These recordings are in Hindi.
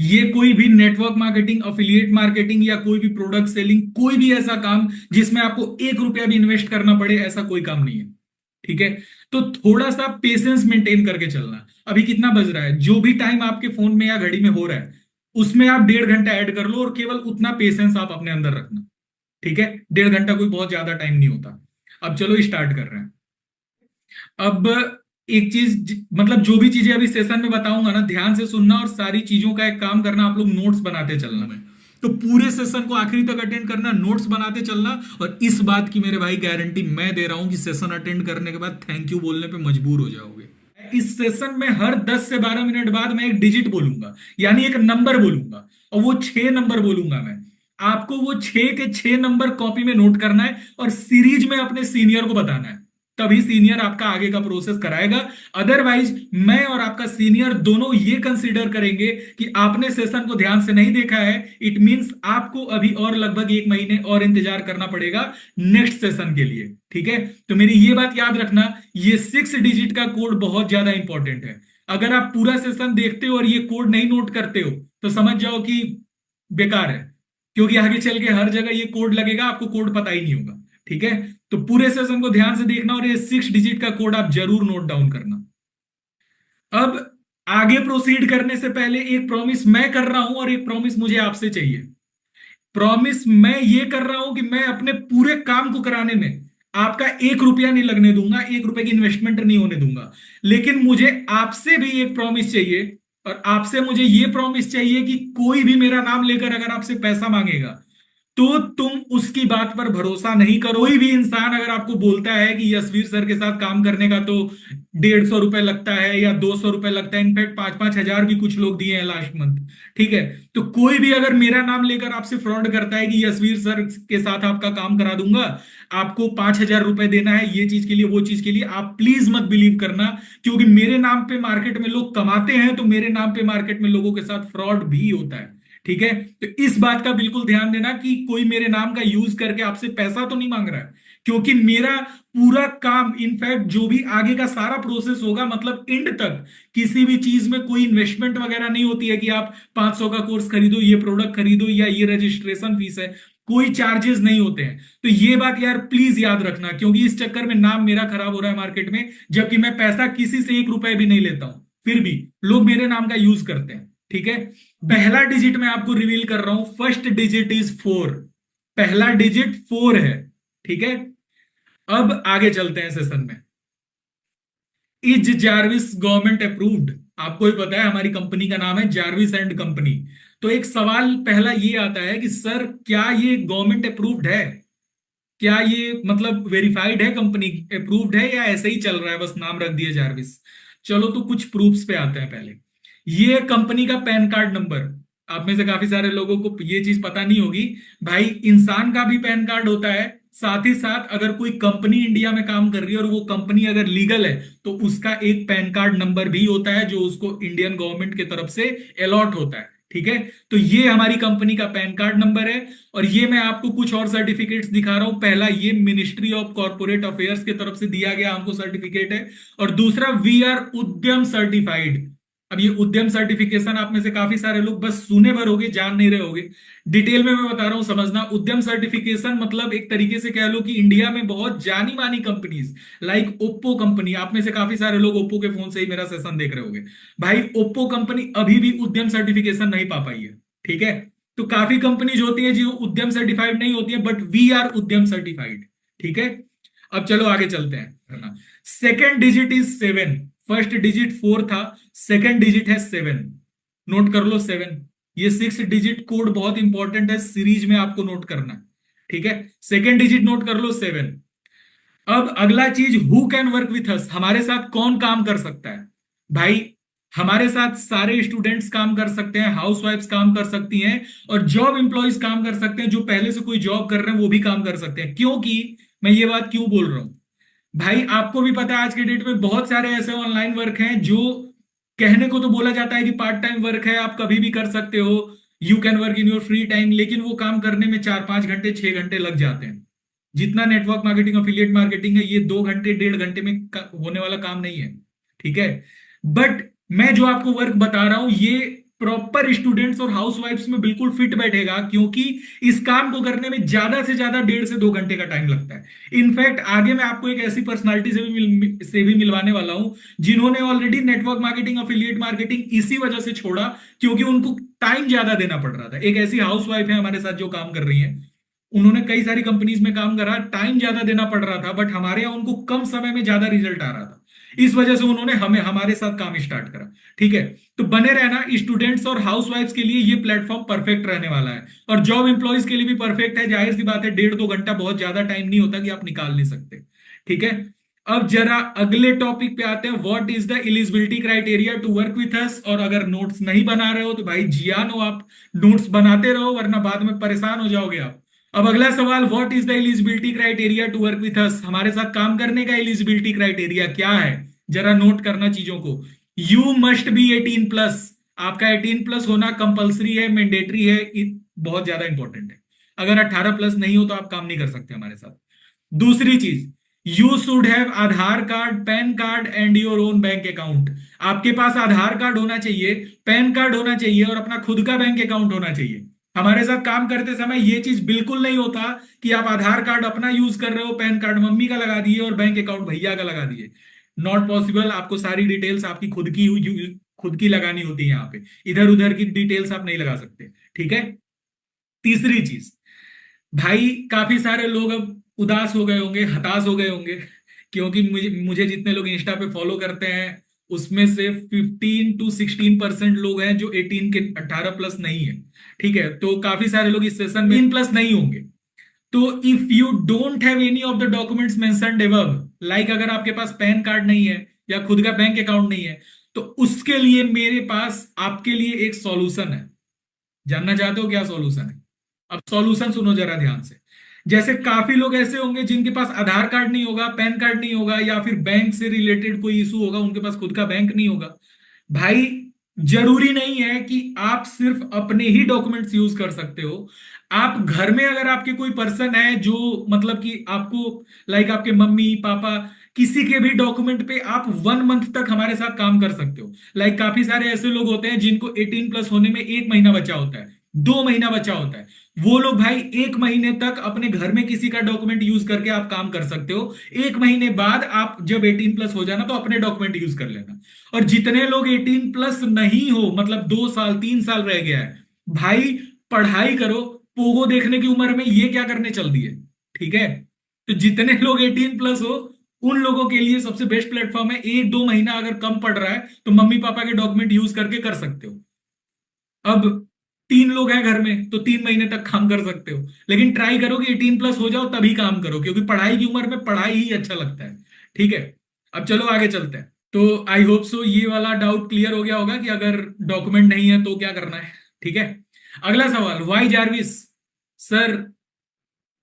ये कोई भी नेटवर्क मार्केटिंग, अफिलिएट मार्केटिंग या कोई भी प्रोडक्ट सेलिंग, कोई भी ऐसा काम जिसमें आपको 1 रुपया भी इन्वेस्ट करना पड़े, ऐसा कोई काम नहीं है। ठीक है। तो थोड़ा सा पेशेंस मेंटेन करके चलना। अभी कितना बज रहा है, जो भी टाइम आपके फोन में या घड़ी में हो रहा है उसमें आप 1.5 घंटा ऐड कर लो, और केवल उतना पेशेंस आप अपने अंदर रखना। ठीक है। 1.5 घंटा कोई बहुत ज्यादा टाइम नहीं होता। अब चलो स्टार्ट कर रहे हैं। अब एक चीज, मतलब जो भी चीजें अभी सेशन में बताऊंगा ना, ध्यान से सुनना, और सारी चीजों का एक काम करना, आप लोग नोट्स बनाते चलना में। तो पूरे सेशन को आखिरी तक अटेंड करना, नोट्स बनाते चलना। और इस बात की मेरे भाई गारंटी मैं दे रहा हूं कि सेशन अटेंड करने के बाद थैंक यू बोलने पे मजबूर हो जाओगे। इस सेशन में हर 10 से 12 मिनट बाद मैं एक डिजिट बोलूंगा, यानी एक नंबर बोलूंगा, और वो 6 नंबर बोलूंगा मैं। आपको वो 6 के 6 नंबर कॉपी में नोट करना है और सीरीज में अपने सीनियर को बताना है। तभी सीनियर आपका आगे का प्रोसेस कराएगा। अदरवाइज मैं और आपका सीनियर दोनों ये कंसीडर करेंगे कि आपने सेशन को ध्यान से नहीं देखा है। इट मींस आपको अभी और लगभग 1 महीने और इंतजार करना पड़ेगा नेक्स्ट सेशन के लिए। ठीक है। तो मेरी ये बात याद रखना, ये 6 डिजिट का कोड बहुत ज्यादा इंपॉर्टेंट है। अगर आप पूरा सेशन देखते हो और ये कोड नहीं नोट करते हो तो समझ जाओ कि बेकार है, क्योंकि आगे चल के हर जगह ये कोड लगेगा, आपको कोड पता ही नहीं होगा। ठीक है। तो पूरे सेशन को ध्यान से देखना और ये 6 डिजिट का कोड आप जरूर नोट डाउन करना। अब आगे प्रोसीड करने से पहले एक प्रॉमिस मैं कर रहा हूं और एक प्रॉमिस मुझे आपसे चाहिए। प्रॉमिस मैं ये कर रहा हूं कि मैं अपने पूरे काम को कराने में आपका 1 रुपया नहीं लगने दूंगा, 1 रुपए की इन्वेस्टमेंट नहीं होने दूंगा। लेकिन मुझे आपसे भी एक प्रॉमिस चाहिए, और आपसे मुझे ये प्रॉमिस चाहिए कि कोई भी मेरा नाम लेकर अगर आपसे पैसा मांगेगा तो तुम उसकी बात पर भरोसा नहीं करो। कोई भी इंसान अगर आपको बोलता है कि यशवीर सर के साथ काम करने का तो 150 रुपए लगता है या 200 रुपए लगता है, इनफैक्ट 5-5 हजार भी कुछ लोग दिए हैं लास्ट मंथ। ठीक है। तो कोई भी अगर मेरा नाम लेकर आपसे फ्रॉड करता है कि यशवीर सर के साथ आपका काम करा दूंगा, आपको 5 हजार रुपए देना है ये चीज के लिए वो चीज के लिए, आप प्लीज मत बिलीव करना। क्योंकि मेरे नाम पे मार्केट में लोग कमाते हैं, तो मेरे नाम पे मार्केट में लोगों के साथ फ्रॉड भी होता है। ठीक है। तो इस बात का बिल्कुल ध्यान देना कि कोई मेरे नाम का यूज करके आपसे पैसा तो नहीं मांग रहा है। क्योंकि मेरा पूरा काम, इनफैक्ट जो भी आगे का सारा प्रोसेस होगा, मतलब एंड तक किसी भी चीज में कोई इन्वेस्टमेंट वगैरह नहीं होती है कि आप 500 का कोर्स खरीदो, ये प्रोडक्ट खरीदो, या ये रजिस्ट्रेशन फीस है। कोई चार्जेस नहीं होते हैं। तो ये बात यार प्लीज याद रखना, क्योंकि इस चक्कर में नाम मेरा खराब हो रहा है मार्केट में, जबकि मैं पैसा किसी से 1 रुपए भी नहीं लेता हूं, फिर भी लोग मेरे नाम का यूज करते हैं। ठीक है। पहला डिजिट मैं आपको रिवील कर रहा हूं, फर्स्ट डिजिट इज 4। पहला डिजिट 4 है। ठीक है। अब आगे चलते हैं सेशन में। Is Jarvis government approved? आपको ही पता है हमारी कंपनी का नाम है जार्विस एंड कंपनी। तो एक सवाल पहला ये आता है कि सर क्या ये गवर्नमेंट अप्रूव्ड है? क्या ये मतलब वेरीफाइड है, कंपनी अप्रूव्ड है, या ऐसे ही चल रहा है बस नाम रख दिया जार्विस? चलो तो कुछ प्रूफ्स पे आते हैं पहले। ये कंपनी का पैन कार्ड नंबर। आप में से काफी सारे लोगों को ये चीज पता नहीं होगी। भाई इंसान का भी पैन कार्ड होता है, साथ ही साथ अगर कोई कंपनी इंडिया में काम कर रही है और वो कंपनी अगर लीगल है तो उसका एक पैन कार्ड नंबर भी होता है जो उसको इंडियन गवर्नमेंट की तरफ से अलॉट होता है। ठीक है। तो ये हमारी कंपनी का पैन कार्ड नंबर है। और ये मैं आपको कुछ और सर्टिफिकेट्स दिखा रहा हूं। पहला ये मिनिस्ट्री ऑफ कॉर्पोरेट अफेयर्स की तरफ से दिया गया हमको सर्टिफिकेट है। और दूसरा वी आर उद्यम सर्टिफाइड। अब ये उद्यम सर्टिफिकेशन आप में से काफी सारे लोग बस सुने भर होगे, जान नहीं रहे होगे। डिटेल में मैं बता रहा हूं, समझना। उद्यम सर्टिफिकेशन मतलब एक तरीके से कह लो कि इंडिया में बहुत जानी मानी कंपनीज, लाइक ओप्पो कंपनी, आप में से काफी सारे लोग ओप्पो के फोन से ही मेरा सेशन देख रहे होंगे। भाई ओप्पो कंपनी अभी भी उद्यम सर्टिफिकेशन नहीं पा पाई है। ठीक है। तो काफी कंपनीज होती है जो उद्यम सर्टिफाइड नहीं होती है, बट वी आर उद्यम सर्टिफाइड। ठीक है। अब चलो आगे चलते हैं। Second digit is 7। First digit 4 था, सेकेंड डिजिट है 7। नोट कर लो 7। ये 6 डिजिट कोड बहुत इंपॉर्टेंट है, सीरीज में आपको नोट करना है। ठीक है। सेकेंड डिजिट नोट कर लो 7। अब अगला चीज, who can work with us? हमारे साथ कौन काम कर सकता है? भाई हमारे साथ सारे स्टूडेंट्स काम कर सकते हैं, हाउसवाइफ्स काम कर सकती हैं, और जॉब एम्प्लॉयज काम कर सकते हैं, जो पहले से कोई जॉब कर रहे हैं वो भी काम कर सकते हैं। क्योंकि मैं ये बात क्यों बोल रहा हूं, भाई आपको भी पता है आज के डेट में बहुत सारे ऐसे ऑनलाइन वर्क हैं जो कहने को तो बोला जाता है कि पार्ट टाइम वर्क है, आप कभी भी कर सकते हो, you can work in your free time, लेकिन वो काम करने में 4-5 घंटे 6 घंटे लग जाते हैं। जितना नेटवर्क मार्केटिंग अफिलिएट मार्केटिंग है, ये 2 घंटे 1.5 घंटे में होने वाला काम नहीं है। ठीक है। बट मैं जो आपको वर्क बता रहा हूं ये प्रॉपर स्टूडेंट्स और हाउसवाइफ्स में बिल्कुल फिट बैठेगा, क्योंकि इस काम को करने में ज्यादा से ज्यादा 1.5 से 2 घंटे का टाइम लगता है। इनफैक्ट आगे मैं आपको एक ऐसी पर्सनालिटी से भी मिलवाने वाला हूं जिन्होंने already network marketing, affiliate marketing इसी वजह से छोड़ा क्योंकि उनको टाइम ज्यादा देना पड़ रहा था। एक ऐसी हाउसवाइफ है हमारे साथ जो काम कर रही है, उन्होंने कई सारी कंपनीज में काम करा, टाइम ज्यादा देना पड़ रहा था, बट हमारे यहाँ उनको कम समय में ज्यादा रिजल्ट आ रहा था। इस वजह से उन्होंने हमारे साथ काम स्टार्ट करा। ठीक है, तो बने रहना, स्टूडेंट्स और हाउसवाइफ्स के लिए ये प्लेटफॉर्म परफेक्ट रहने वाला है, और जॉब एम्प्लॉयज के लिए भी परफेक्ट है। जाहिर सी बात है, 1.5 2 घंटा बहुत ज्यादा टाइम नहीं होता कि आप निकाल नहीं सकते। ठीक है, अब जरा अगले टॉपिक पे आते हैं, what is the eligibility criteria to work with us. और अगर नोट्स नहीं बना रहे हो तो भाई जियान हो, आप नोट्स बनाते रहो, वरना बाद में परेशान हो जाओगे आप। अब अगला सवाल, what is the eligibility criteria to work with us. हमारे साथ काम करने का एलिजिबिलिटी क्राइटेरिया क्या है, जरा नोट करना चीजों को। You must be 18+। आपका 18+ होना कंपलसरी है, मैंडेटरी है, बहुत ज्यादा इंपॉर्टेंट है। अगर 18+ नहीं हो तो आप काम नहीं कर सकते हमारे साथ। दूसरी चीज, you should have Aadhaar card, PAN card and your own bank account. आपके पास आधार कार्ड होना चाहिए, पैन कार्ड होना चाहिए, और अपना खुद का बैंक अकाउंट होना चाहिए। हमारे साथ काम करते समय ये चीज बिल्कुल नहीं होता कि आप आधार कार्ड अपना यूज कर रहे हो, पैन कार्ड मम्मी का लगा दिए और बैंक अकाउंट भैया का लगा दिए। Not possible. आपको सारी डिटेल्स आपकी खुद की लगानी होती है यहाँ पे, इधर उधर की डिटेल्स आप नहीं लगा सकते। ठीक है, तीसरी चीज, भाई काफी सारे लोग अब उदास हो गए होंगे, हताश हो गए होंगे, क्योंकि मुझे मुझे जितने लोग इंस्टा पे फॉलो करते हैं उसमें से 15 to 16% लोग हैं जो 18 के 18+ नहीं है। ठीक है, तो काफी सारे लोग इस सेशन में 18+ नहीं होंगे। तो if you don't have any of the documents mentioned above, like अगर आपके पास पैन कार्ड नहीं है या खुद का बैंक अकाउंट नहीं है, तो उसके लिए मेरे पास आपके लिए एक सॉल्यूशन है। जानना चाहते हो क्या सॉल्यूशन है? अब सॉल्यूशन सुनो जरा ध्यान से। जैसे काफी लोग ऐसे होंगे जिनके पास आधार कार्ड नहीं होगा, पैन कार्ड नहीं होगा, या फिर बैंक से रिलेटेड कोई इशू होगा, उनके पास खुद का बैंक नहीं होगा। भाई जरूरी नहीं है कि आप सिर्फ अपने ही डॉक्यूमेंट्स यूज कर सकते हो। आप घर में अगर आपके कोई पर्सन है जो मतलब कि आपको, लाइक आपके मम्मी पापा, किसी के भी डॉक्यूमेंट पे आप 1 मंथ तक हमारे साथ काम कर सकते हो। लाइक काफी सारे ऐसे लोग होते हैं जिनको 18+ होने में 1 महीना बचा होता है, 2 महीना बचा होता है। वो लोग भाई 1 महीने तक अपने घर में किसी का डॉक्यूमेंट यूज करके आप काम कर सकते हो। 1 महीने बाद आप जब 18+ हो जाना तो अपने डॉक्यूमेंट यूज कर लेना। और जितने लोग 18+ नहीं हो, मतलब 2 साल 3 साल रह गया है, भाई पढ़ाई करो। पोगो देखने की उम्र में ये क्या करने चल दिए। ठीक है, तो जितने लोग 18+ हो उन लोगों के लिए सबसे बेस्ट प्लेटफॉर्म है। 1 2 महीना अगर कम पड़ रहा है तो मम्मी पापा के डॉक्यूमेंट यूज करके कर सकते हो। अब 3 लोग हैं घर में तो 3 महीने तक काम कर सकते हो, लेकिन ट्राई करो कि 18+ हो जाओ तभी काम करो, क्योंकि पढ़ाई की उम्र में पढ़ाई ही अच्छा लगता है। ठीक है, अब चलो आगे चलते हैं। तो आई होप सो ये वाला डाउट क्लियर हो गया होगा कि अगर डॉक्यूमेंट नहीं है तो क्या करना है। ठीक है, अगला सवाल, वाई जारविस। सर,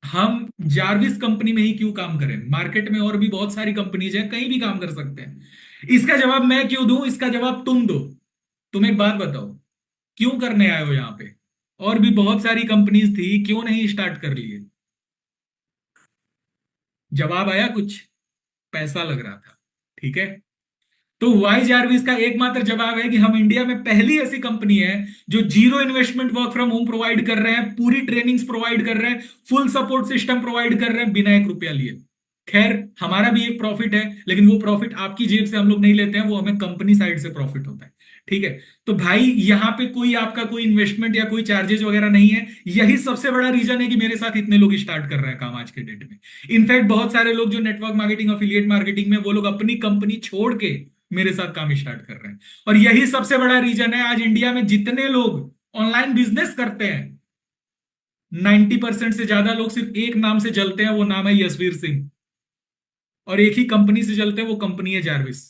हम जारविस कंपनी में ही क्यों काम करें, मार्केट में और भी बहुत सारी कंपनीज हैं, कहीं भी काम कर सकते हैं। इसका जवाब मैं क्यों दूं, इसका जवाब तुम दो। तुम एक बात बताओ, क्यों करने आए हो यहां पे? और भी बहुत सारी कंपनीज थी, क्यों नहीं स्टार्ट कर लिए? जवाब आया कुछ? पैसा लग रहा था। ठीक है, तो वाई जारविस का एकमात्र जवाब है कि हम इंडिया में पहली ऐसी कंपनी है जो zero investment work from home provide कर रहे हैं, पूरी ट्रेनिंग्स प्रोवाइड कर रहे हैं, फुल सपोर्ट सिस्टम प्रोवाइड कर रहे हैं बिना 1 रुपया लिए। खैर, हमारा भी एक प्रॉफिट है, लेकिन वो प्रॉफिट आपकी जेब से हम लोग नहीं लेते हैं, वो हमें कंपनी साइड से प्रॉफिट होता है। ठीक है, तो भाई यहाँ पे कोई आपका कोई इन्वेस्टमेंट या कोई चार्जेस वगैरह नहीं है। यही सबसे बड़ा रीजन है कि मेरे साथ इतने लोग स्टार्ट कर रहे हैं काम आज के डेट में। इनफैक्ट बहुत सारे लोग जो नेटवर्क मार्केटिंग, अफिलिएट मार्केटिंग में, वो लोग अपनी कंपनी छोड़ के मेरे साथ काम स्टार्ट कर रहे हैं। और यही सबसे बड़ा रीजन है आज इंडिया में जितने लोग ऑनलाइन बिजनेस करते हैं, 90% से ज्यादा लोग सिर्फ एक नाम से जलते हैं, वो नाम है यशवीर सिंह। और एक ही कंपनी से जलते हैं, वो कंपनी है जारविस।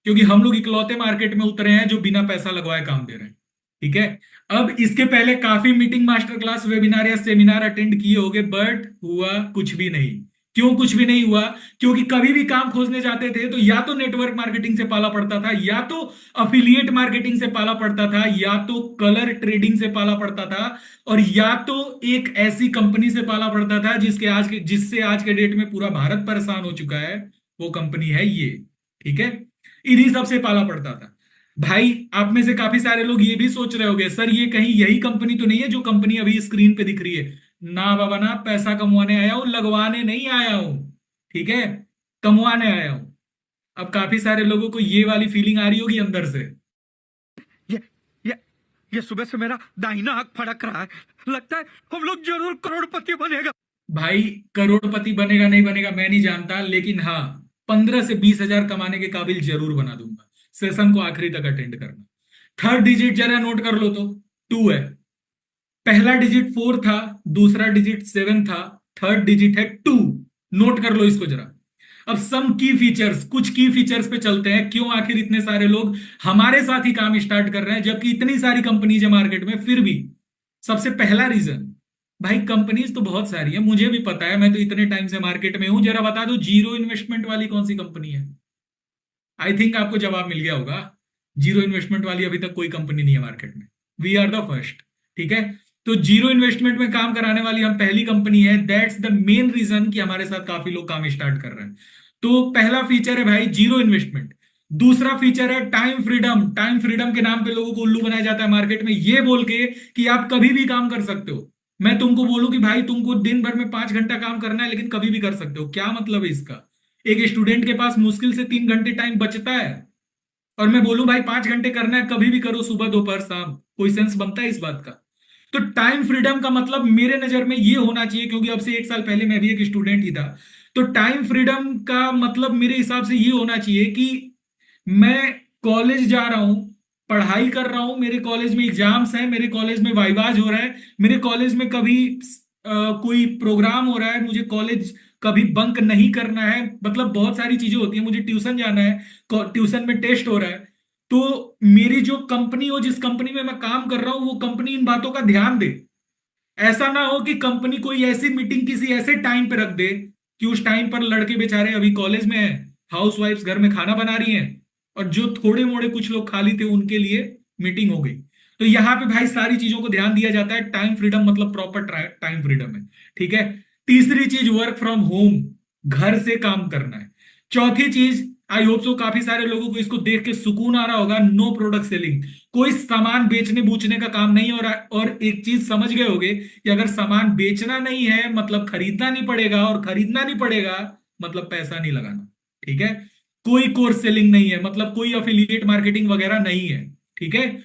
क्योंकि हम लोग इकलौते मार्केट में उतरे हैं जो बिना पैसा लगवाए काम दे रहे हैं। ठीक है, अब इसके पहले काफी मीटिंग, मास्टर क्लास, वेबिनार या सेमिनार अटेंड किए होंगे, बट हुआ कुछ भी नहीं। क्यों कुछ भी नहीं हुआ? क्योंकि कभी भी काम खोजने जाते थे तो या तो नेटवर्क मार्केटिंग से पाला पड़ता था, या तो अफिलिएट मार्केटिंग से पाला पड़ता था, या तो कलर ट्रेडिंग से पाला पड़ता था, और या तो एक ऐसी कंपनी से पाला पड़ता था जिससे आज के डेट में पूरा भारत परेशान हो चुका है। वो कंपनी है ये। ठीक है, इन्हीं सबसे पाला पड़ता था। भाई आप में से काफी सारे लोग ये भी सोच रहे होंगे, सर ये कहीं यही कंपनी तो नहीं है जो कंपनी अभी स्क्रीन पे दिख रही है? ना बाबा ना, पैसा कमवाने आया हूं, लगवाने नहीं आया हूं। ठीक है, कमवाने आया हूं। अब काफी सारे लोगों को ये वाली फीलिंग आ रही होगी अंदर से। ये ये ये सुबह से मेरा दाहिना आंख फड़क रहा है। लगता है हम लोग जरूर करोड़पति बनेगा। भाई करोड़पति बनेगा नहीं बनेगा मैं नहीं जानता, लेकिन हाँ 15 से 20 हजार कमाने के काबिल जरूर बना दूंगा। सेशन को आखिरी तक अटेंड करना। थर्ड डिजिट जरा नोट कर लो तो, 2 है। पहला डिजिट 4 था, दूसरा डिजिट 7 था, थर्ड डिजिट है 2। नोट कर लो इसको जरा। अब सम की फीचर्स, कुछ की फीचर्स पे चलते हैं, क्यों आखिर इतने सारे लोग हमारे साथ ही काम स्टार्ट कर रहे हैं जबकि इतनी सारी कंपनीज है मार्केट में फिर भी। सबसे पहला रीजन, भाई कंपनीज तो बहुत सारी है, मुझे भी पता है, मैं तो इतने टाइम से मार्केट में हूं। जरा बता दो जीरो इन्वेस्टमेंट वाली कौन सी कंपनी है? आई थिंक आपको जवाब मिल गया होगा। जीरो इन्वेस्टमेंट वाली अभी तक कोई कंपनी नहीं है मार्केट में। We are the first. ठीक है, तो जीरो इन्वेस्टमेंट में काम कराने वाली हम पहली कंपनी है। दैट्स द मेन रीजन कि हमारे साथ काफी लोग काम स्टार्ट कर रहे हैं। तो पहला फीचर है भाई जीरो इन्वेस्टमेंट। दूसरा फीचर है टाइम फ्रीडम। टाइम फ्रीडम के नाम पे लोगों को उल्लू बनाया जाता है मार्केट में, ये बोल के कि आप कभी भी काम कर सकते हो। मैं तुमको बोलूं कि भाई तुमको दिन भर में 5 घंटा काम करना है लेकिन कभी भी कर सकते हो, क्या मतलब है इसका? एक स्टूडेंट के पास मुश्किल से 3 घंटे टाइम बचता है, और मैं बोलूं भाई 5 घंटे करना है, कभी भी करो, सुबह दोपहर शाम। कोई सेंस बनता है इस बात का? तो टाइम फ्रीडम का मतलब मेरे नजर में ये होना चाहिए, क्योंकि अब से 1 साल पहले मैं भी एक स्टूडेंट ही था। तो टाइम फ्रीडम का मतलब मेरे हिसाब से ये होना चाहिए कि मैं कॉलेज जा रहा हूं, पढ़ाई कर रहा हूं, मेरे कॉलेज में एग्जाम्स हैं, मेरे कॉलेज में वाइवाज हो रहा है, मेरे कॉलेज में कभी कोई प्रोग्राम हो रहा है, मुझे कॉलेज कभी बंक नहीं करना है, मतलब बहुत सारी चीजें होती है, मुझे ट्यूशन जाना है, ट्यूशन में टेस्ट हो रहा है। तो मेरी जो कंपनी हो, जिस कंपनी में मैं काम कर रहा हूं, वो कंपनी इन बातों का ध्यान दे। ऐसा ना हो कि कंपनी कोई ऐसी मीटिंग किसी ऐसे टाइम पे रख दे कि उस टाइम पर लड़के बेचारे अभी कॉलेज में हैं, हाउस वाइफ्स घर में खाना बना रही हैं, और जो थोड़े मोड़े कुछ लोग खाली थे उनके लिए मीटिंग हो गई। तो यहां पे भाई सारी चीजों को ध्यान दिया जाता है। टाइम फ्रीडम मतलब प्रॉपर टाइम फ्रीडम है। ठीक है, तीसरी चीज वर्क फ्रॉम होम, घर से काम करना है। चौथी चीज, आई होप सो काफी सारे लोगों को इसको देख के सुकून आ रहा होगा, नो प्रोडक्ट सेलिंग। कोई सामान बेचने बूचने का काम नहीं हो रहा है। और एक चीज समझ गए होगे कि अगर सामान बेचना नहीं है मतलब खरीदना नहीं पड़ेगा, और खरीदना नहीं पड़ेगा मतलब पैसा नहीं लगाना। ठीक है, कोई कोर्स सेलिंग नहीं है, मतलब कोई अफिलिएट मार्केटिंग वगैरह नहीं है। ठीक है,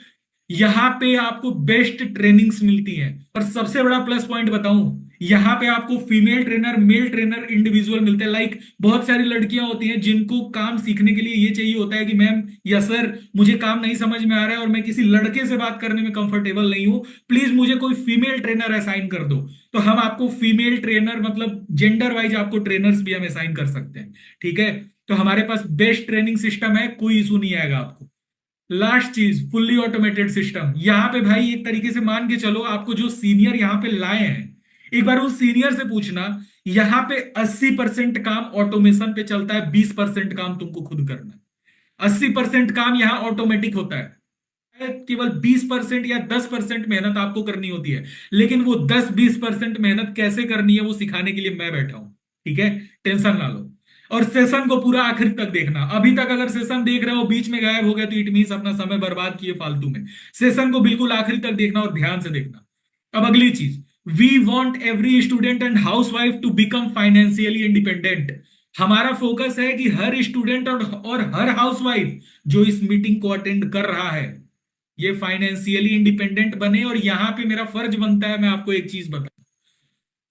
यहां पे आपको बेस्ट ट्रेनिंग्स मिलती हैं, और सबसे बड़ा प्लस पॉइंट बताऊं, यहां पे आपको female trainer, male trainer individual मिलते हैं। लाइक बहुत सारी लड़कियां होती हैं जिनको काम सीखने के लिए ये चाहिए होता है कि मैम या सर मुझे काम नहीं समझ में आ रहा है और मैं किसी लड़के से बात करने में कंफर्टेबल नहीं हूं, प्लीज मुझे कोई फीमेल ट्रेनर असाइन कर दो। तो हम आपको फीमेल ट्रेनर, मतलब जेंडर वाइज आपको ट्रेनर्स भी हम असाइन कर सकते हैं। ठीक है, तो हमारे पास बेस्ट ट्रेनिंग सिस्टम है, कोई इशू नहीं आएगा आपको। लास्ट चीज, फुल्ली ऑटोमेटेड सिस्टम। यहां पे भाई एक तरीके से मान के चलो, आपको जो सीनियर यहां पे लाए हैं, एक बार उस सीनियर से पूछना, यहां पे 80% काम ऑटोमेशन पे चलता है, 20% काम तुमको खुद करना है। 80% काम यहां ऑटोमेटिक होता है, केवल 20% या 10% मेहनत आपको करनी होती है। लेकिन वो 10-20% मेहनत कैसे करनी है वो सिखाने के लिए मैं बैठा हूं। ठीक है, टेंशन ना लो। और सेशन को पूरा आखिर तक देखना। अभी तक अगर सेशन देख रहे हो बीच में गायब हो गया तो इट मींस अपना समय बर्बाद किए फालतू में। सेशन को बिल्कुल आखिर तक देखना और ध्यान से देखना। अब अगली चीज, we want every student and housewife to become financially independent. हमारा फोकस है कि हर स्टूडेंट और हर हाउस वाइफ जो इस मीटिंग को अटेंड कर रहा है, ये फाइनेंशियली इंडिपेंडेंट बने। और यहां पे मेरा फर्ज बनता है, मैं आपको एक चीज बताऊं,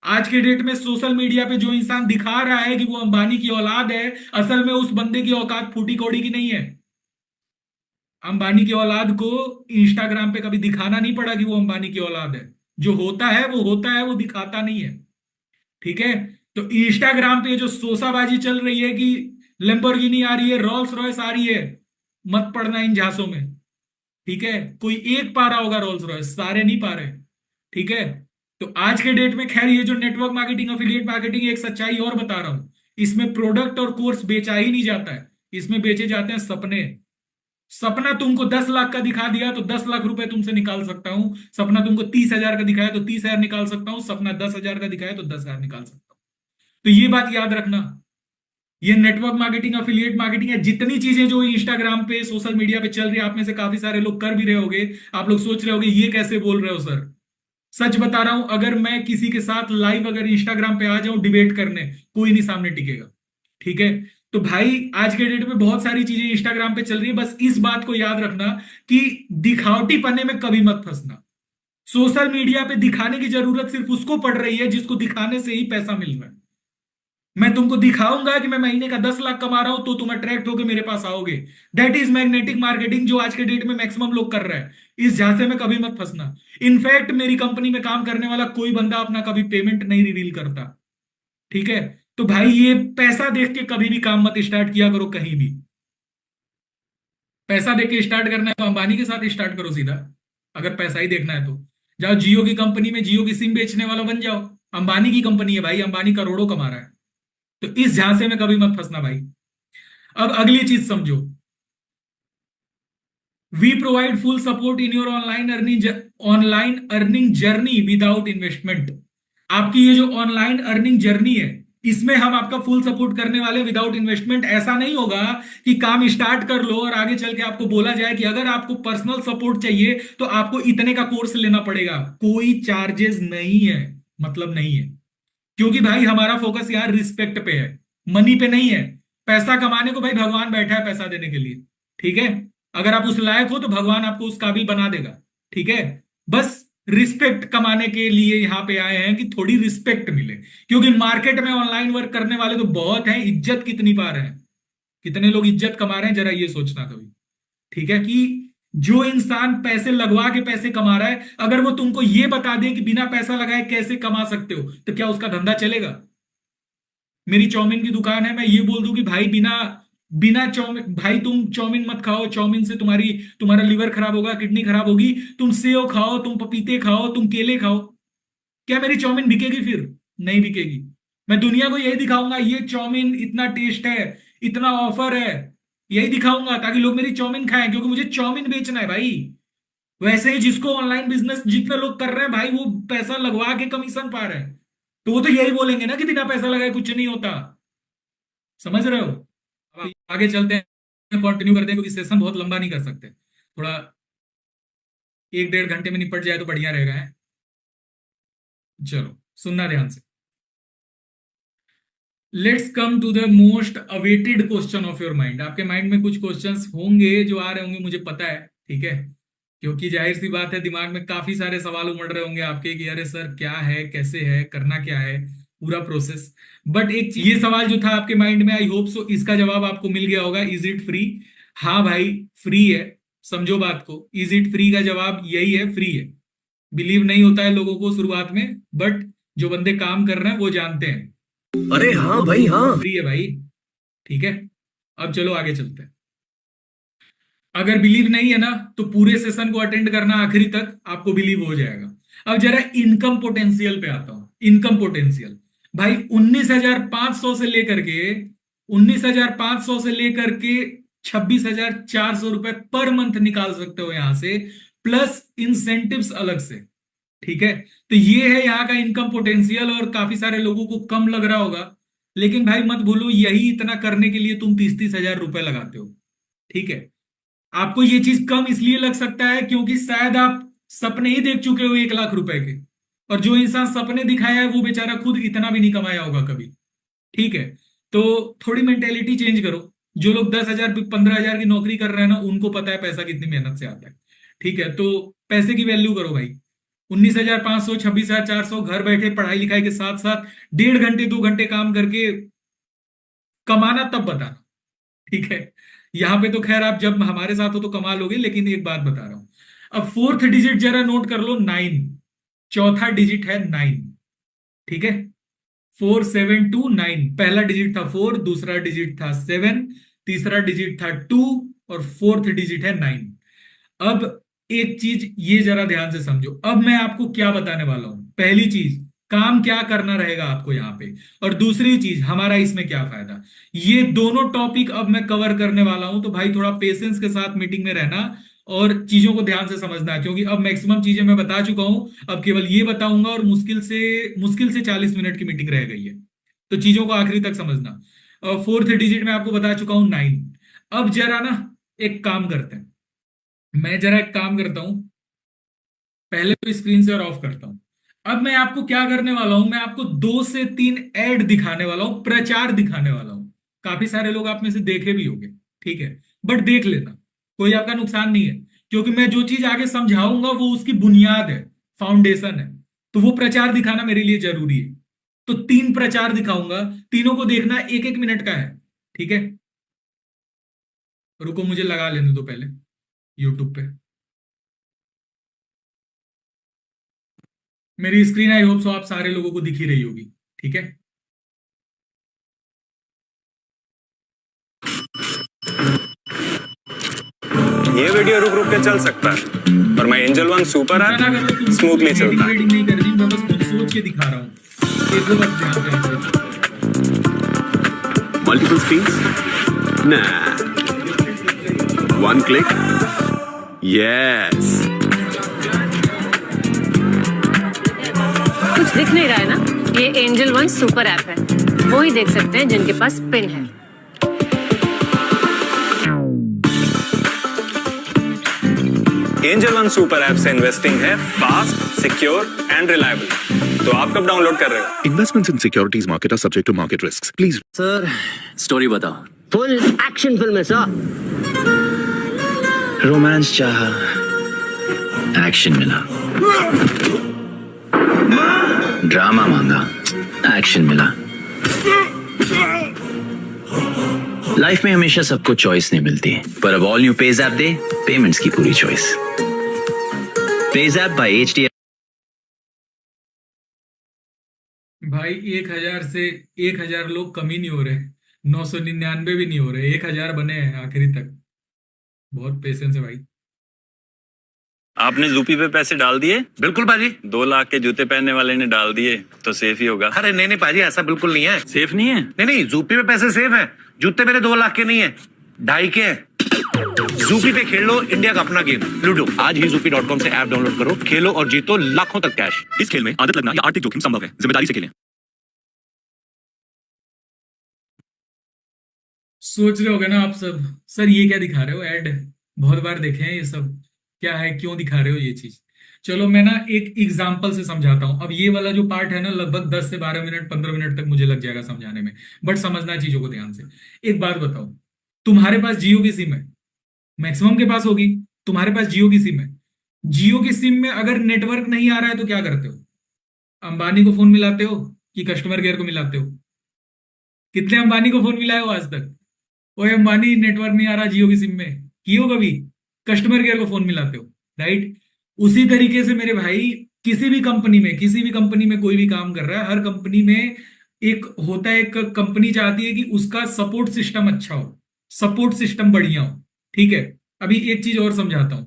आज के डेट में सोशल मीडिया पे जो इंसान दिखा रहा है कि वो अंबानी की औलाद है, असल में उस बंदे की औकात फूटी कौड़ी की नहीं है। अंबानी की औलाद को इंस्टाग्राम पे कभी दिखाना नहीं पड़ा कि वो अंबानी की औलाद है। जो होता है वो होता है, वो दिखाता नहीं है। ठीक है, तो इंस्टाग्राम पे जो सोसाबाजी चल रही है कि लेम्बोर्गिनी आ रही है, रोल्स रॉयस आ रही है, मत पड़ना इन झांसों में। ठीक है, कोई एक पा रहा होगा रोल्स रॉयस, सारे नहीं पा रहे। ठीक है, तो आज के डेट में खैर ये जो नेटवर्क मार्केटिंग, अफिलिएट मार्केटिंग, एक सच्चाई और बता रहा हूं, इसमें प्रोडक्ट और कोर्स बेचा ही नहीं जाता है, इसमें बेचे जाते हैं सपने। सपना तुमको 10 लाख का दिखा दिया तो 10 लाख रुपए तुमसे निकाल सकता हूं। सपना तुमको 30 हजार का दिखाया तो 30 हजार निकाल सकता हूं। सपना 10 हजार का दिखाया तो 10 हजार निकाल सकता हूं। तो ये बात याद रखना, ये नेटवर्क मार्केटिंग, अफिलिएट मार्केटिंग है, जितनी चीजें जो इंस्टाग्राम पे सोशल मीडिया पे चल रही है, आप में से काफी सारे लोग कर भी रहे होगे। आप लोग सोच रहे होगे ये कैसे बोल रहे हो सर। सच बता रहा हूं, अगर मैं किसी के साथ लाइव अगर इंस्टाग्राम पे आ जाऊं डिबेट करने, कोई नहीं सामने टिकेगा। ठीक है। तो भाई आज के डेट में बहुत सारी चीजें इंस्टाग्राम पे चल रही है, बस इस बात को याद रखना कि दिखावटी पन्ने में कभी मत फंसना। सोशल मीडिया पे दिखाने की जरूरत सिर्फ उसको पड़ रही है जिसको दिखाने से ही पैसा मिल रहा है। मैं तुमको दिखाऊंगा कि मैं महीने का 10 लाख कमा रहा हूं तो तुम अट्रैक्ट होकर मेरे पास आओगे। दैट इज मैग्नेटिक मार्केटिंग, जो आज के डेट में मैक्सिमम लोग कर रहे हैं। इस झांसे में कभी मत फंसना। इनफैक्ट मेरी कंपनी में काम करने वाला कोई बंदा अपना कभी पेमेंट नहीं रिवील करता। ठीक है। तो भाई ये पैसा देख के कभी भी काम मत स्टार्ट किया करो कहीं भी। पैसा देख के स्टार्ट करना है तो अंबानी के साथ स्टार्ट करो सीधा। अगर पैसा ही देखना है तो जाओ जियो की कंपनी में जियो की सिम बेचने वाला बन जाओ। अंबानी की कंपनी है भाई, अंबानी करोड़ों कमा रहा है। तो इस झांसे में कभी मत फंसना भाई। अब अगली चीज समझो। We provide full support in your online earning journey without investment. आपकी ये जो ऑनलाइन अर्निंग जर्नी है, इसमें हम आपका फुल सपोर्ट करने वाले विदाउट इन्वेस्टमेंट। ऐसा नहीं होगा कि काम स्टार्ट कर लो और आगे चल के आपको बोला जाए कि अगर आपको पर्सनल सपोर्ट चाहिए तो आपको इतने का कोर्स लेना पड़ेगा। कोई चार्जेस नहीं है, मतलब नहीं है। क्योंकि भाई हमारा फोकस यार रिस्पेक्ट पे है, मनी पे नहीं है। पैसा कमाने को भाई भगवान बैठा है पैसा देने के लिए। ठीक है। अगर आप उस लायक हो तो भगवान आपको उस काबिल बना देगा। ठीक है। बस रिस्पेक्ट कमाने के लिए यहां पे आए हैं कि थोड़ी रिस्पेक्ट मिले। क्योंकि मार्केट में ऑनलाइन वर्क करने वाले तो बहुत हैं, इज्जत कितनी पा रहे हैं, कितने लोग इज्जत कमा रहे हैं, जरा ये सोचना कभी। ठीक है। कि जो इंसान पैसे लगवा के पैसे कमा रहा है, अगर वो तुमको ये बता दे कि बिना पैसा लगाए कैसे कमा सकते हो, तो क्या उसका धंधा चलेगा? मेरी चाउमीन की दुकान है, मैं ये बोल दूं कि भाई बिना बिना चाउमीन, भाई तुम चाउमीन मत खाओ, चाउमीन से तुम्हारा लिवर खराब होगा, किडनी खराब होगी। तुम सेव खाओ, तुम पपीते खाओ, तुम केले खाओ। क्या मेरी चाउमीन बिकेगी? फिर नहीं बिकेगी। मैं दुनिया को यही दिखाऊंगा, ये चाउमीन इतना टेस्ट है, इतना ऑफर है, यही दिखाऊंगा ताकि लोग मेरी चाउमीन खाएं, क्योंकि मुझे चाउमीन बेचना है भाई। वैसे ही जिसको ऑनलाइन बिजनेस जितने लोग कर रहे हैं भाई, वो पैसा लगवा के कमीशन पा रहे हैं, तो वो तो यही बोलेंगे ना कि बिना पैसा लगाए कुछ नहीं होता। समझ रहे हो? अब आगे चलते हैं, कंटिन्यू करते हैं, क्योंकि सेशन बहुत लंबा नहीं कर सकते। थोड़ा 1-1.5 घंटे में निपट जाए तो बढ़िया रहेगा है। चलो सुनना ध्यान से। Let's come to the most awaited question of your mind. आपके माइंड में कुछ क्वेश्चंस होंगे जो आ रहे होंगे, मुझे पता है। ठीक है। क्योंकि जाहिर सी बात है, दिमाग में काफी सारे सवाल उमड़ रहे होंगे आपके कि अरे सर क्या है, कैसे है, करना क्या है, पूरा प्रोसेस। बट ये सवाल जो था आपके माइंड में, आई होप सो इसका जवाब आपको मिल गया होगा। Is it free? हाँ भाई, फ्री है। समझो बात को, इज इट फ्री का जवाब यही है, फ्री है। बिलीव नहीं होता है लोगों को शुरुआत में, बट जो बंदे काम कर रहे हैं वो जानते हैं। अरे हाँ भाई हाँ। फ्री है भाई। ठीक है। अब चलो आगे चलते हैं। अगर बिलीव नहीं है ना, तो पूरे सेशन को अटेंड करना आखिरी तक, आपको बिलीव हो जाएगा। अब जरा इनकम पोटेंशियल पे आता हूं। इनकम पोटेंशियल भाई 19,500 से लेकर के 19,500 से लेकर के 26,400 रुपए पर मंथ निकाल सकते हो यहां से, प्लस इंसेंटिव्स अलग से। ठीक है। तो ये है यहाँ का इनकम पोटेंशियल, और काफी सारे लोगों को कम लग रहा होगा, लेकिन भाई मत भूलो, यही इतना करने के लिए तुम 30-30 हजार रुपए लगाते हो। ठीक है। आपको ये चीज कम इसलिए लग सकता है क्योंकि शायद आप सपने ही देख चुके हो 1 लाख रुपए के, और जो इंसान सपने दिखाया है वो बेचारा खुद इतना भी नहीं कमाया होगा कभी। ठीक है। तो थोड़ी मेंटेलिटी चेंज करो। जो लोग 10,000 15,000 की नौकरी कर रहे हैं ना, उनको पता है पैसा कितनी मेहनत से आता है। ठीक है। तो पैसे की वैल्यू करो भाई। 19,500, 26,400 घर बैठे पढ़ाई लिखाई के साथ साथ 1.5 घंटे 2 घंटे काम करके कमाना, तब बताना। ठीक है। यहां पे तो खैर आप जब हमारे साथ हो तो कमा लोगे, लेकिन एक बात बता रहा हूं। अब फोर्थ डिजिट जरा नोट कर लो, 9। चौथा डिजिट है 9। ठीक है। 4, 7, 2, 9। पहला डिजिट था 4, दूसरा डिजिट था 7, तीसरा डिजिट था 2, और फोर्थ डिजिट है 9। अब एक चीज ये जरा ध्यान से समझो, अब मैं आपको क्या बताने वाला हूं। पहली चीज, काम क्या करना रहेगा आपको यहां पे, और दूसरी चीज, हमारा इसमें क्या फायदा। ये दोनों टॉपिक अब मैं कवर करने वाला हूं, तो भाई थोड़ा पेशेंस के साथ मीटिंग में रहना और चीजों को ध्यान से समझना, क्योंकि अब मैक्सिमम चीजें मैं बता चुका हूं, अब केवल ये बताऊंगा, और मुश्किल से 40 मिनट की मीटिंग रह गई है। तो चीजों को आखिरी तक समझना। और फोर्थ डिजिट में आपको बता चुका हूं 9। अब जरा ना एक काम करते हैं, मैं जरा एक काम करता हूं, पहले तो स्क्रीन शेयर ऑफ करता हूं। अब मैं आपको क्या करने वाला हूं, मैं आपको 2 से 3 ऐड दिखाने वाला हूं, प्रचार दिखाने वाला हूं। काफी सारे लोग आप में से देखे भी होंगे, ठीक है, बट देख लेना, कोई आपका नुकसान नहीं है, क्योंकि मैं जो चीज आगे समझाऊंगा वो उसकी बुनियाद है, फाउंडेशन है। तो वो प्रचार दिखाना मेरे लिए जरूरी है। तो 3 प्रचार दिखाऊंगा, तीनों को देखना 1-1 मिनट का है, ठीक है। रुको मुझे लगा लेने दो पहले यूट्यूब पे मेरी स्क्रीन। आई होप सो आप सारे लोगों को दिख ही रही होगी, ठीक है। ये वीडियो रुक रुक के चल सकता है, पर मैं एंजल वन सुपर ना करो ऐप तुम, स्मूथली एडिटिंग चलता है। वेडिंग नहीं कर रही, मैं बस खुद सोच के दिखा रहा हूँ। देखो बस ध्यान से। Multiple screens? Nah. One click? Yes. कुछ दिख नहीं रहा है ना? ये एंजल वन सुपर ऐप है, वो ही देख सकते हैं जिनके पास पिन है। एंजल वन सुपर ऐप से इन्वेस्टिंग है फास्ट, सिक्योर एंड रिलायबल। तो आप कब डाउनलोड कर रहे हो? Investments in securities market are subject to market risks. Please. Sir story बताओ। फुल एक्शन फिल्म है सर। रोमांस चाहा, एक्शन मिला। ड्रामा मांगा, एक्शन मिला। लाइफ में हमेशा सबको चॉइस नहीं मिलती, पर अब ऑल न्यू पेज ऐप दे पेमेंट्स की पूरी choice. Page app by HDFC. भाई 1000 से 1000 लोग कम ही नहीं हो रहे, 999 भी नहीं हो रहे, 1000 बने हैं आखिरी तक। बहुत पेशेंस है भाई। आपने जूपी पे पैसे डाल दिए? बिल्कुल पाजी। 2 लाख के जूते पहनने वाले ने डाल दिए तो सेफ ही होगा। अरे नहीं नहीं पाजी, ऐसा बिल्कुल नहीं है। सेफ नहीं है? नहीं नहीं, जूपी पे पैसे सेफ है। जूते मेरे 2 लाख के नहीं है, 2.5 के हैं। जूपी पे खेल लो इंडिया का अपना गेम लूडो। आज ही zoopy.com से ऐप डाउनलोड करो, खेलो और जीतो लाखों तक कैश। इस खेल में आदत लगना या आर्थिक जोखिम संभव है। जिम्मेदारी से खेलें। सोच रहे होगे ना आप सब, सर ये क्या दिखा रहे हो ऐड, बहुत बार देखे हैं ये सब, क्या है, क्यों दिखा रहे हो ये चीज। चलो मैं ना एक एग्जांपल से समझाता हूं। अब ये वाला जो पार्ट है ना, लगभग 10 से 12 मिनट 15 मिनट तक मुझे लग जाएगा समझाने में, बट समझना चीजों को ध्यान से। एक बात बताओ, तुम्हारे पास जियो की सिम है, मैक्सिमम के पास होगी, तुम्हारे पास जियो की सिम है। जियो की सिम में अगर नेटवर्क नहीं आ रहा है तो क्या करते हो? अंबानी को फोन मिलाते हो कि कस्टमर केयर को मिलाते हो? कितने अंबानी को फोन मिलाए हो आज तक? ओए अंबानी नेटवर्क नहीं आ रहा जियो की सिम में, की हो कभी? कस्टमर केयर को फोन मिलाते हो, राइट। उसी तरीके से मेरे भाई, किसी भी कंपनी में, किसी भी कंपनी में कोई भी काम कर रहा है, हर कंपनी में एक होता है, एक कंपनी चाहती है कि उसका सपोर्ट सिस्टम अच्छा हो, सपोर्ट सिस्टम बढ़िया हो, ठीक है। अभी एक चीज और समझाता हूं,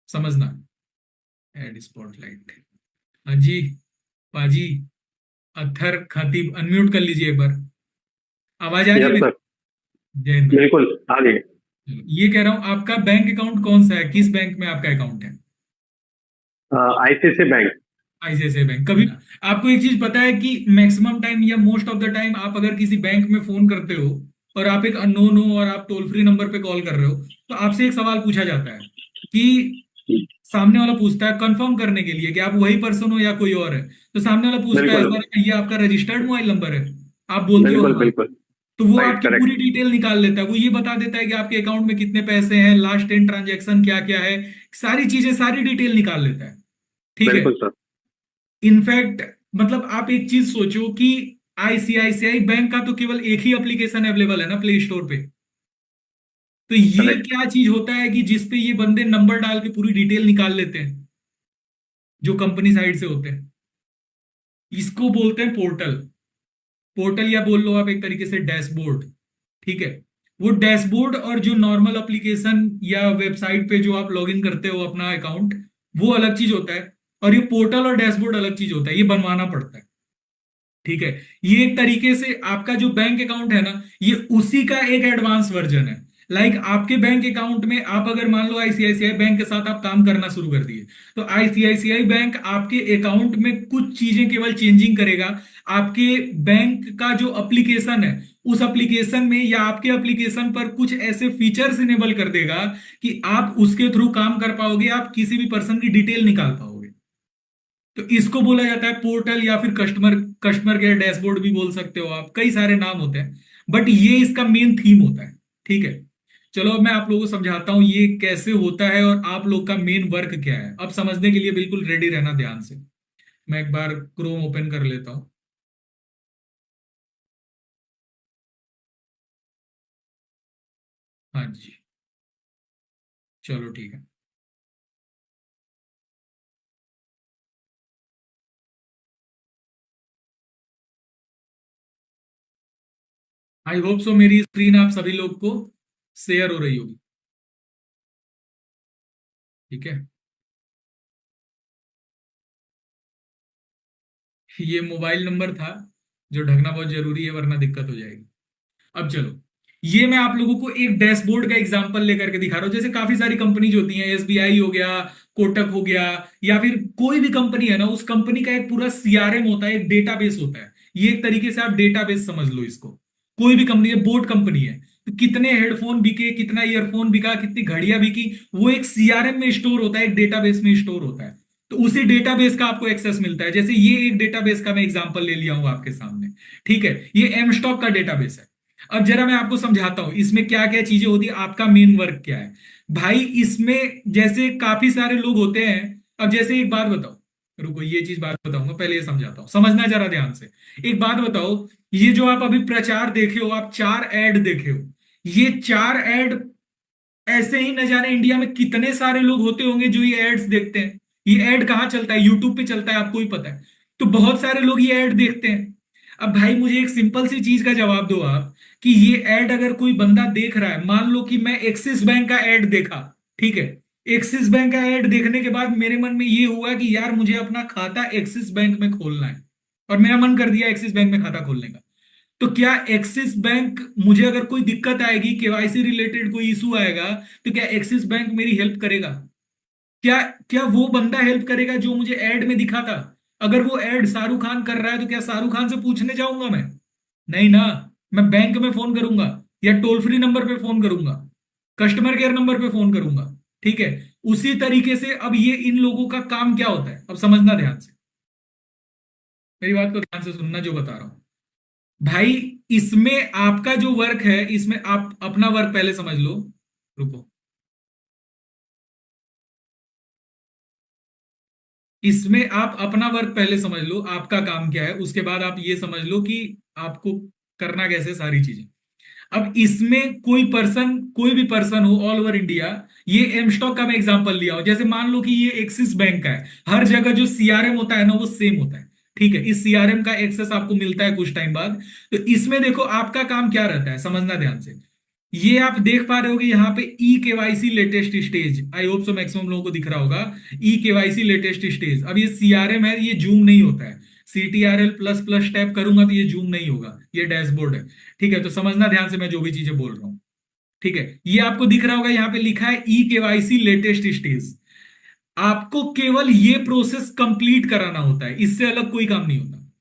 समझना। Ad spotlight. हाँ जी पाजी, अत्थर खतीब अनम्यूट कर लीजिए एक बार, आवाज आ रही है मेरी? जय हिंद। बिल्कुल आ गए। ये कह रहा हूं, आपका बैंक अकाउंट कौन सा है, किस बैंक में आपका अकाउंट है? ICICI bank. ICICI bank. कभी आपको एक चीज पता है कि मैक्सिमम टाइम या मोस्ट ऑफ द टाइम आप अगर किसी बैंक में फोन करते हो और आप एक अननोन हो और आप टोल फ्री नंबर पे कॉल कर रहे हो, तो आपसे एक सवाल पूछा जाता है कि सामने वाला पूछता है कंफर्म करने के लिए कि आप वही पर्सन हो या कोई और है, तो सामने वाला पूछता है बिल्कुल। सर ये आपका रजिस्टर्ड मोबाइल नंबर है? आप बोलते हो बिल्कुल हाँ। बिल्कुल। तो वो राइट, आपकी करेक्ट। पूरी डिटेल निकाल लेता है, वो ये बता देता है कि आपके अकाउंट में कितने पैसे हैं, लास्ट 10 ट्रांजेक्शन क्या क्या है, सारी चीजें, सारी डिटेल निकाल लेता है, ठीक है। बिल्कुल सर। इनफैक्ट मतलब आप एक चीज सोचो कि आईसीआईसीआई बैंक का तो केवल एक ही एप्लीकेशन अवेलेबल है ना प्ले स्टोर पे, तो ये Correct. क्या चीज होता है कि जिसपे ये बंदे नंबर डाल के पूरी डिटेल निकाल लेते हैं, जो कंपनी साइड से होते हैं। इसको बोलते हैं पोर्टल। पोर्टल या बोल लो आप एक तरीके से डैशबोर्ड, ठीक है। वो डैशबोर्ड और जो नॉर्मल एप्लीकेशन या वेबसाइट पे जो आप लॉगिन करते हो अपना अकाउंट, वो अलग चीज होता है, और ये पोर्टल और डैशबोर्ड अलग चीज होता है, ये बनवाना पड़ता है, ठीक है। ये एक तरीके से आपका जो बैंक अकाउंट है ना, ये उसी का एक एडवांस वर्जन है। लाइक आपके बैंक अकाउंट में आप अगर मान लो आईसीआईसीआई बैंक के साथ आप काम करना शुरू कर दिए, तो आईसीआईसीआई बैंक आपके अकाउंट में कुछ चीजें केवल चेंजिंग करेगा, आपके बैंक का जो एप्लीकेशन है उस एप्लीकेशन में या आपके एप्लीकेशन पर कुछ ऐसे फीचर्स इनेबल कर देगा कि आप उसके थ्रू काम कर पाओगे, आप किसी भी पर्सन की डिटेल निकाल पाओगे। तो इसको बोला जाता है पोर्टल या फिर कस्टमर कस्टमर केयर डैशबोर्ड भी बोल सकते हो आप, कई सारे नाम होते हैं, बट ये इसका मेन थीम होता है। ठीक है, चलो अब मैं आप लोगों को समझाता हूं ये कैसे होता है और आप लोग का मेन वर्क क्या है। अब समझने के लिए बिल्कुल रेडी रहना ध्यान से। मैं एक बार क्रोम ओपन कर लेता हूं। हाँ जी, चलो ठीक है। आई होप सो मेरी स्क्रीन आप सभी लोग को शेयर हो रही होगी। ठीक है, ये मोबाइल नंबर था जो ढकना बहुत जरूरी है वरना दिक्कत हो जाएगी। अब चलो, ये मैं आप लोगों को एक डैशबोर्ड का एग्जांपल लेकर के दिखा रहा हूं। जैसे काफी सारी कंपनीज होती हैं, एसबीआई हो गया, कोटक हो गया, या फिर कोई भी कंपनी है ना, उस कंपनी का एक पूरा सीआरएम होता है, एक डेटाबेस होता है। ये एक तरीके से आप डेटाबेस समझ लो इसको। कोई भी कंपनी है, बोट कंपनी है, तो कितने हेडफोन बिके, कितना ईयरफोन बिका, कितनी घड़ियां बिकी, वो एक सीआरएम में स्टोर होता है, एक डेटाबेस में स्टोर होता है। तो उसी डेटाबेस का आपको एक्सेस मिलता है। जैसे ये एक डेटाबेस का मैं एग्जांपल ले लिया हूं आपके सामने। ठीक है, ये एम स्टॉक का डेटाबेस है। अब जरा मैं आपको समझाता हूं इसमें क्या क्या चीजें होती है, आपका मेन वर्क क्या है। भाई इसमें जैसे काफी सारे लोग होते हैं। अब जैसे एक बात बताओ, रुको ये चीज बात बताऊंगा, पहले ये समझाता हूं, समझना जरा ध्यान से। एक बात बताओ, ये जो आप अभी प्रचार देखे हो, आप 4 ऐड देखे हो, ये 4 ऐड ऐसे ही न जाने इंडिया में कितने सारे लोग होते होंगे जो ये एड्स देखते हैं। ये ऐड कहाँ चलता है? यूट्यूब पे चलता है, आपको ही पता है। तो बहुत सारे लोग ये ऐड देखते हैं। अब भाई मुझे एक सिंपल सी चीज का जवाब दो आप, कि ये ऐड अगर कोई बंदा देख रहा है, मान लो कि मैं एक्सिस बैंक का ऐड देखा। ठीक है, एक्सिस बैंक का ऐड देखने के बाद मेरे मन में ये हुआ कि यार मुझे अपना खाता एक्सिस बैंक में खोलना है, और मेरा मन कर दिया एक्सिस बैंक में खाता खोलने का। तो क्या एक्सिस बैंक, मुझे अगर कोई दिक्कत आएगी, केवाईसी रिलेटेड कोई इशू आएगा, तो क्या एक्सिस बैंक मेरी हेल्प करेगा? क्या क्या वो बंदा हेल्प करेगा जो मुझे ऐड में दिखा था? अगर वो ऐड शाहरुख खान कर रहा है तो क्या शाहरुख खान से पूछने जाऊंगा मैं? नहीं ना, मैं बैंक में फोन करूंगा या टोल फ्री नंबर पे फोन करूंगा, कस्टमर केयर नंबर पे फोन करूंगा। ठीक है, उसी तरीके से अब ये इन लोगों का काम क्या होता है, अब समझना ध्यान से, मेरी बात को ध्यान से सुनना जो बता रहा हूं। भाई इसमें आपका जो वर्क है, इसमें आप अपना वर्क पहले समझ लो। रुको, इसमें आप अपना वर्क पहले समझ लो, आपका काम क्या है, उसके बाद आप ये समझ लो कि आपको करना कैसे सारी चीजें। अब इसमें कोई भी पर्सन हो ऑल ओवर इंडिया, ये एम स्टॉक का मैं एग्जांपल लिया हूं, जैसे मान लो कि ये एक्सिस बैंक का है, हर जगह जो सीआरएम होता है ना वो सेम होता है। ठीक है, इस सीआरएम का एक्सेस आपको मिलता है कुछ टाइम बाद। तो इसमें देखो आपका काम क्या रहता है, समझना ध्यान से। ये आप देख पा रहे हो कि यहाँ पे e KYC latest stage, I hope so maximum लोगों को दिख रहा होगा, ई केवाईसी लेटेस्ट स्टेज। अब ये सीआरएम है, ये जूम नहीं होता है, सीटीआरएल प्लस प्लस टैप करूंगा तो ये जूम नहीं होगा, ये डैशबोर्ड है। ठीक है, तो समझना ध्यान से मैं जो भी चीजें बोल रहा हूं। ठीक है, ये आपको दिख रहा होगा, यहाँ पे लिखा है ई केवाईसी लेटेस्ट स्टेज। आपको केवल ये प्रोसेस कंप्लीट कराना होता है, इससे अलग कोई काम नहीं होता।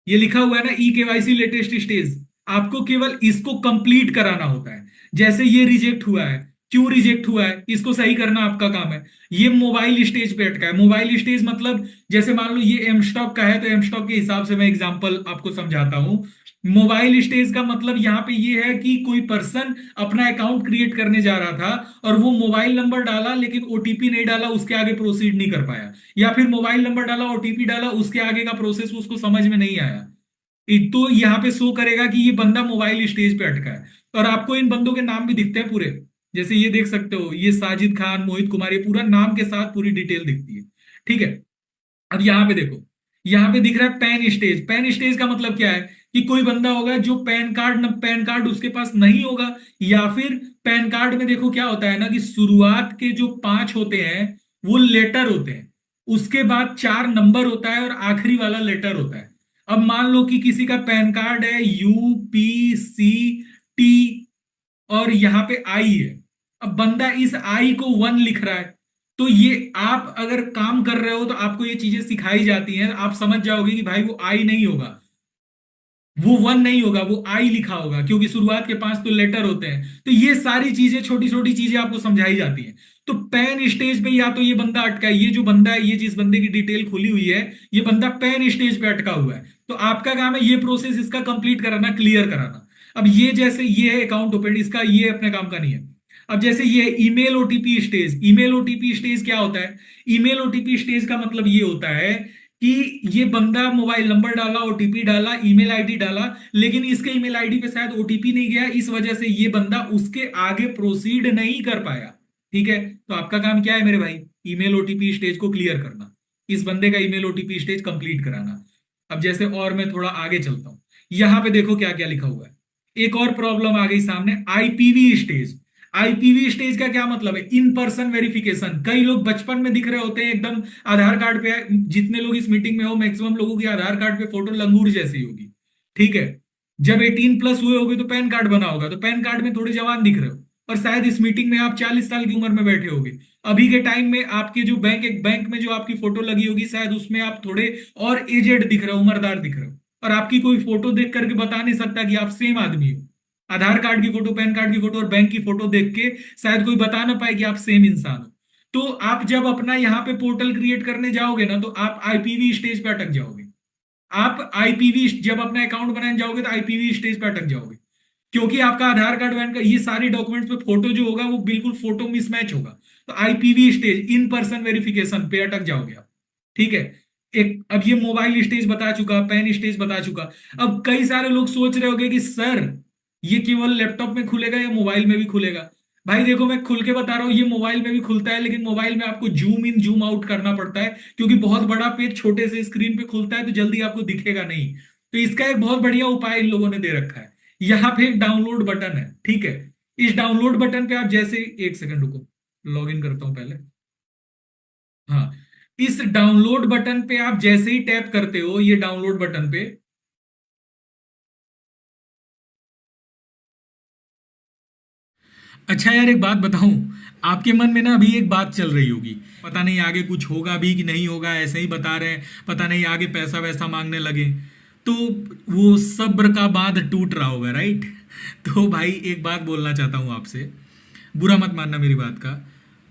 ये लिखा हुआ है ना ई केवाईसी लेटेस्ट स्टेज, आपको केवल इसको कंप्लीट कराना होता है। जैसे ये रिजेक्ट हुआ है, क्यों रिजेक्ट हुआ है, इसको सही करना आपका काम है। ये मोबाइल स्टेज पे अटका है। मोबाइल स्टेज मतलब जैसे मान लो ये एम स्टॉक का है, तो एम स्टॉक के हिसाब से मैं एग्जांपल आपको समझाता हूं। मोबाइल स्टेज का मतलब यहां पे ये है कि कोई पर्सन अपना अकाउंट क्रिएट करने जा रहा था और वो मोबाइल नंबर डाला लेकिन ओटीपी नहीं डाला, उसके आगे प्रोसीड नहीं कर पाया, या फिर मोबाइल नंबर डाला, ओटीपी डाला, उसके आगे का प्रोसेस उसको समझ में नहीं आया। तो यहां पे शो करेगा कि ये बंदा मोबाइल स्टेज पे अटका है। और आपको इन बंदों के नाम भी दिखते हैं पूरे, जैसे ये देख सकते हो, ये साजिद खान, मोहित कुमार, ये पूरा नाम के साथ पूरी डिटेल दिखती है। ठीक है, अब यहां पे देखो, यहां पे दिख रहा है पैन स्टेज। पैन स्टेज का मतलब क्या है कि कोई बंदा होगा जो पैन कार्ड उसके पास नहीं होगा, या फिर पैन कार्ड में देखो क्या होता है ना कि शुरुआत के जो 5 होते हैं वो लेटर होते हैं, उसके बाद 4 नंबर होता है और आखिरी वाला लेटर होता है। अब मान लो कि किसी का पैन कार्ड है UPCT और यहां पे आई है, अब बंदा इस आई को 1 लिख रहा है। तो ये आप अगर काम कर रहे हो तो आपको ये चीजें सिखाई जाती हैं, आप समझ जाओगे कि भाई वो आई नहीं होगा, वो 1 नहीं होगा, वो आई लिखा होगा, क्योंकि शुरुआत के 5 तो लेटर होते हैं। तो ये सारी चीजें, छोटी छोटी चीजें आपको समझाई जाती हैं। तो पैन स्टेज पे या तो ये बंदा अटका है, ये जो बंदा है, ये जिस बंदे की डिटेल खुली हुई है, ये बंदा पैन स्टेज पे अटका हुआ है। तो आपका काम है ये प्रोसेस इसका कंप्लीट कराना, क्लियर कराना। अब ये जैसे ये है अकाउंट ओपन, इसका ये अपने काम का नहीं है। अब जैसे ये email OTP stage, email OTP stage क्या होता है? ईमेल ओटीपी स्टेज का मतलब ये होता है कि ये बंदा मोबाइल नंबर डाला, ओटीपी डाला, ईमेल आईडी डाला, लेकिन इसके ईमेल आईडी पे शायद ओटीपी नहीं गया, इस वजह से ये बंदा उसके आगे प्रोसीड नहीं कर पाया। ठीक है, तो आपका काम क्या है मेरे भाई? ईमेल ओटीपी स्टेज को क्लियर करना, इस बंदे का ईमेल ओटीपी स्टेज कंप्लीट कराना। अब जैसे और मैं थोड़ा आगे चलता हूं, यहां पे देखो क्या क्या लिखा हुआ है। एक और प्रॉब्लम आ गई सामने, आईपीवी स्टेज। आईपीवी स्टेज का क्या मतलब है? In person verification. कई लोग बचपन में दिख रहे होते हैं एकदम, आधार कार्ड पे, जितने लोग इस मीटिंग में हो मैक्सिमम लोगों की आधार कार्ड पे फोटो लंगूर जैसी होगी। ठीक है, जब 18+ हुए होगे तो पैन कार्ड बना होगा, तो पैन कार्ड में थोड़े जवान दिख रहे हो, और शायद इस मीटिंग में आप 40 साल की उम्र में बैठे होगे। अभी के टाइम में आपके जो एक बैंक में जो आपकी फोटो लगी होगी, शायद उसमें आप थोड़े और एजेड दिख रहे हो, उम्रदार दिख रहे हो, और आपकी कोई फोटो देख करके बता नहीं सकता कि आप सेम आदमी हो। आधार कार्ड की फोटो, पैन कार्ड की फोटो और बैंक की फोटो देख के शायद कोई बता ना पाए कि आप सेम इंसान हो। तो आप जब अपना यहाँ पे पोर्टल क्रिएट करने जाओगे ना, तो आप आईपीवी स्टेज पे अटक जाओगे। आप आईपीवी जब अपना अकाउंट बनाने जाओगे तो आईपीवी स्टेज पे अटक जाओगे, क्योंकि आपका आधार कार्ड, पैन कार्ड, ये सारे डॉक्यूमेंट्स पे फोटो जो होगा वो बिल्कुल फोटो मिसमैच होगा। तो IPv stage, in person verification पे अटक जाओगे आप। ठीक है, एक अब ये मोबाइल स्टेज बता चुका, पैन स्टेज बता चुका। अब कई सारे लोग सोच रहे होंगे कि सर ये केवल लैपटॉप में खुलेगा या मोबाइल में भी खुलेगा? भाई देखो, मैं खुल के बता रहा हूं, ये मोबाइल में भी खुलता है, लेकिन मोबाइल में आपको जूम इन जूम आउट करना पड़ता है, क्योंकि बहुत बड़ा पेज छोटे से स्क्रीन पे खुलता है तो जल्दी आपको दिखेगा नहीं। तो इसका एक बहुत बढ़िया उपाय इन लोगों ने दे रखा है, यहाँ पे एक डाउनलोड बटन है। ठीक है, इस डाउनलोड बटन पे आप जैसे, एक सेकंड रुको, लॉग इन करता हूं पहले। हाँ, इस डाउनलोड बटन पे आप जैसे ही टैप करते हो, ये डाउनलोड बटन पे, अच्छा यार एक बात बताऊं, आपके मन में ना अभी एक बात चल रही होगी, पता नहीं आगे कुछ होगा भी कि नहीं होगा, ऐसे ही बता रहे हैं, पता नहीं आगे पैसा वैसा मांगने लगे, तो वो सब्र का बांध टूट रहा होगा, राइट? तो भाई एक बात बोलना चाहता हूं आपसे, बुरा मत मानना मेरी बात का।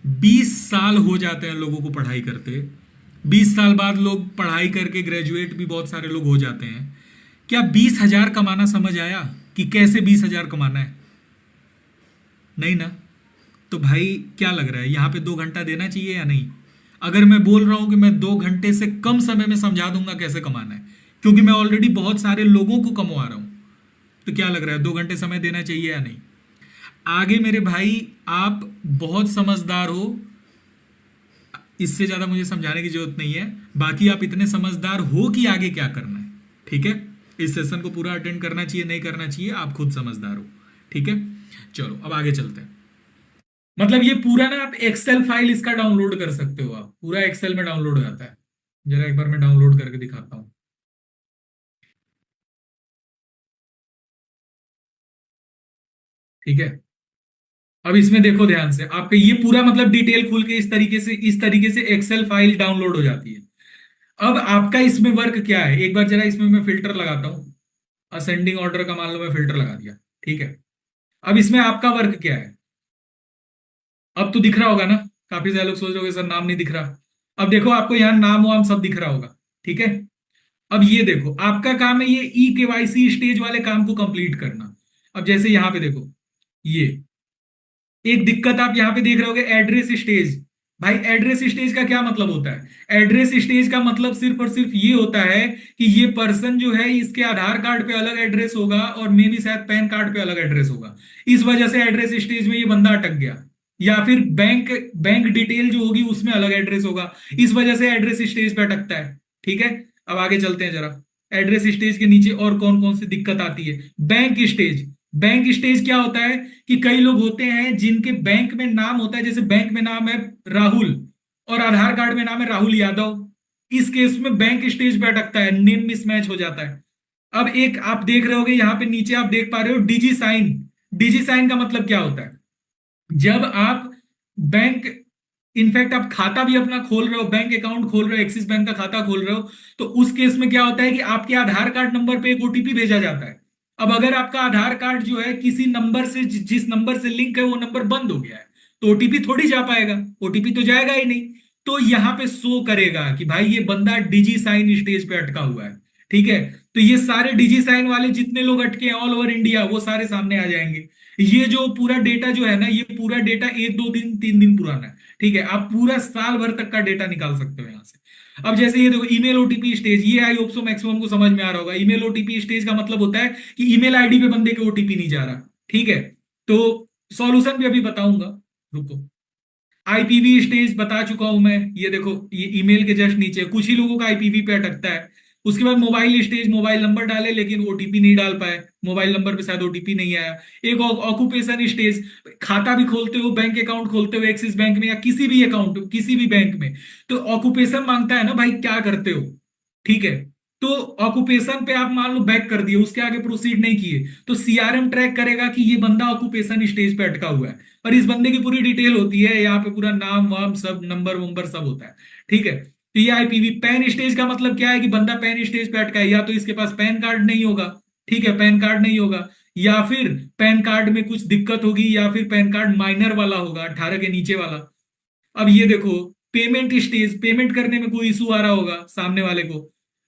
20 साल हो जाते हैं लोगों को पढ़ाई करते, 20 साल बाद लोग पढ़ाई करके ग्रेजुएट भी बहुत सारे लोग हो जाते हैं। क्या 20,000 कमाना समझ आया कि कैसे 20,000 कमाना है? नहीं ना? तो भाई क्या लग रहा है, यहां पे 2 घंटा देना चाहिए या नहीं? अगर मैं बोल रहा हूं कि मैं 2 घंटे से कम समय में समझा दूंगा कैसे कमाना है, क्योंकि मैं ऑलरेडी बहुत सारे लोगों को कमवा रहा हूं, तो क्या लग रहा है 2 घंटे समय देना चाहिए या नहीं? आगे मेरे भाई आप बहुत समझदार हो, इससे ज्यादा मुझे समझाने की जरूरत नहीं है। बाकी आप इतने समझदार हो कि आगे क्या करना है। ठीक है, इस सेशन को पूरा अटेंड करना चाहिए नहीं करना चाहिए, आप खुद समझदार हो। ठीक है, चलो अब आगे चलते हैं। मतलब ये पूरा ना आप एक्सेल फाइल इसका डाउनलोड कर सकते हो, आप पूरा एक्सेल में डाउनलोड हो जाता है। जरा एक बार मैं डाउनलोड करके दिखाता हूं। ठीक है, अब इसमें देखो ध्यान से, आपका ये पूरा मतलब डिटेल खुल के इस तरीके से एक्सेल फाइल डाउनलोड हो जाती है। अब आपका इसमें वर्क क्या है, एक बार जरा इसमें मैं फिल्टर लगाता हूं, असेंडिंग ऑर्डर का मान लो मैं फिल्टर लगा दिया। ठीक है, अब इसमें आपका वर्क क्या है? अब तो दिख रहा होगा ना, काफी सारे लोग सोच रहे होंगे सर नाम नहीं दिख रहा। अब देखो आपको यहाँ नाम वाम सब दिख रहा होगा। ठीक है, अब ये देखो आपका काम है ये केवाईसी स्टेज वाले काम को कंप्लीट करना। अब जैसे यहाँ पे देखो, ये एक दिक्कत आप यहाँ पे देख रहे होगे, एड्रेस स्टेज। भाई एड्रेस स्टेज का क्या मतलब होता है? एड्रेस स्टेज का मतलब सिर्फ और सिर्फ ये होता है कि ये पर्सन जो है इसके आधार कार्ड पे अलग एड्रेस होगा और मे भी शायद पैन कार्ड पे अलग एड्रेस होगा, इस वजह से एड्रेस स्टेज में ये बंदा अटक गया। या फिर बैंक डिटेल जो होगी उसमें अलग एड्रेस होगा, इस वजह से एड्रेस स्टेज पे अटकता है। ठीक है, अब आगे चलते हैं जरा, एड्रेस स्टेज के नीचे और कौन कौन सी दिक्कत आती है। Bank stage. बैंक स्टेज क्या होता है कि कई लोग होते हैं जिनके बैंक में नाम होता है, जैसे बैंक में नाम है राहुल और आधार कार्ड में नाम है राहुल यादव, इस केस में बैंक स्टेज पे अटकता है, नेम मिसमैच हो जाता है। अब एक आप देख रहे होगे यहाँ पे नीचे आप देख पा रहे हो डिजी साइन। डिजी साइन का मतलब क्या होता है? जब आप बैंक इनफैक्ट आप खाता भी अपना खोल रहे हो, बैंक अकाउंट खोल रहे हो, एक्सिस बैंक का खाता खोल रहे हो, तो उस केस में क्या होता है कि आपके आधार कार्ड नंबर पे एक ओटीपी भेजा जाता है। अब अगर आपका आधार कार्ड जो है किसी नंबर से, जिस नंबर से लिंक है वो नंबर बंद हो गया है, तो ओटीपी थोड़ी जा पाएगा, ओटीपी तो जाएगा ही नहीं। तो यहां पे शो करेगा कि भाई ये बंदा डिजी साइन स्टेज पे अटका हुआ है। ठीक है, तो ये सारे डिजी साइन वाले जितने लोग अटके हैं ऑल ओवर इंडिया, वो सारे सामने आ जाएंगे। ये जो पूरा डेटा जो है ना, ये पूरा डेटा 1 2 दिन 3 दिन पुराना है। ठीक है, आप पूरा साल भर तक का डेटा निकाल सकते हो यहां से। अब जैसे ये देखो, ईमेल ओटीपी स्टेज, ये आई होप सो मैक्सिमम को समझ में आ रहा होगा। ईमेल ओटीपी स्टेज का मतलब होता है कि ईमेल आईडी पे बंदे के ओटीपी नहीं जा रहा। ठीक है, तो सॉल्यूशन भी अभी बताऊंगा, रुको। आईपीवी स्टेज बता चुका हूं मैं, ये देखो ये ईमेल के जस्ट नीचे कुछ ही लोगों का आईपीवी पे अटकता है। उसके बाद मोबाइल स्टेज, मोबाइल नंबर डाले लेकिन ओटीपी नहीं डाल पाए, मोबाइल नंबर पे शायद ओटीपी नहीं आया। एक ऑक्यूपेशन स्टेज, खाता भी खोलते हो, बैंक अकाउंट खोलते हो एक्सिस बैंक में या किसी भी अकाउंट किसी भी बैंक में, तो ऑक्यूपेशन मांगता है ना भाई, क्या करते हो। ठीक है, तो ऑक्यूपेशन पे आप मान लो बैक कर दिए, उसके आगे प्रोसीड नहीं किए, तो सीआरएम ट्रैक करेगा कि ये बंदा ऑक्यूपेशन स्टेज पे अटका हुआ है, और इस बंदे की पूरी डिटेल होती है यहाँ पे, पूरा नाम वाम सब, नंबर वंबर सब होता है। ठीक है, तो ये आईपीवी। पैन स्टेज का मतलब क्या है कि बंदा पैन स्टेज पे अटका है, या तो इसके पास पैन कार्ड नहीं होगा। ठीक है, पैन कार्ड नहीं होगा, या फिर पैन कार्ड में कुछ दिक्कत होगी, या फिर पैन कार्ड माइनर वाला होगा, 18 के नीचे वाला। अब ये देखो पेमेंट स्टेज, पेमेंट करने में कोई इशू आ रहा होगा सामने वाले को,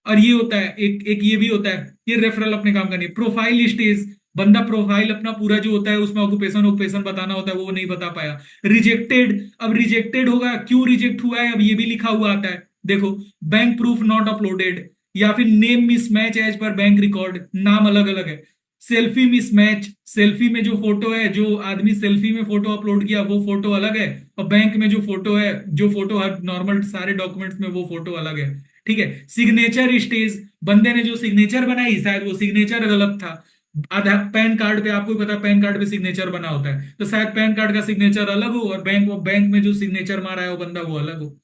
और ये होता है एक एक ये भी होता है, ये रेफरल अपने काम का नहीं। प्रोफाइल स्टेज, बंदा प्रोफाइल अपना पूरा जो होता है उसमें ऑक्यूपेशन ऑक्यूपेशन बताना होता है, वो नहीं बता पाया। रिजेक्टेड, अब रिजेक्टेड होगा, क्यों रिजेक्ट हुआ है अब ये भी लिखा हुआ आता है, देखो बैंक प्रूफ नॉट अपलोडेड, या फिर name mismatch as per bank record, नाम अलग अलग है। सेल्फी मिसमैच, सेल्फी में जो फोटो है, जो आदमी सेल्फी में फोटो अपलोड किया वो फोटो अलग है, और बैंक में जो फोटो है, जो फोटो हर नॉर्मल सारे डॉक्यूमेंट्स में वो फोटो अलग है। ठीक है, सिग्नेचर स्टेज, बंदे ने जो सिग्नेचर बनाई शायद वो सिग्नेचर गलत था। आधा पैन कार्ड पे, आपको पता पैन कार्ड पे सिग्नेचर बना होता है, तो शायद पैन कार्ड का सिग्नेचर अलग हो और बैंक में जो सिग्नेचर मारा है वो बंदा वो अलग हो।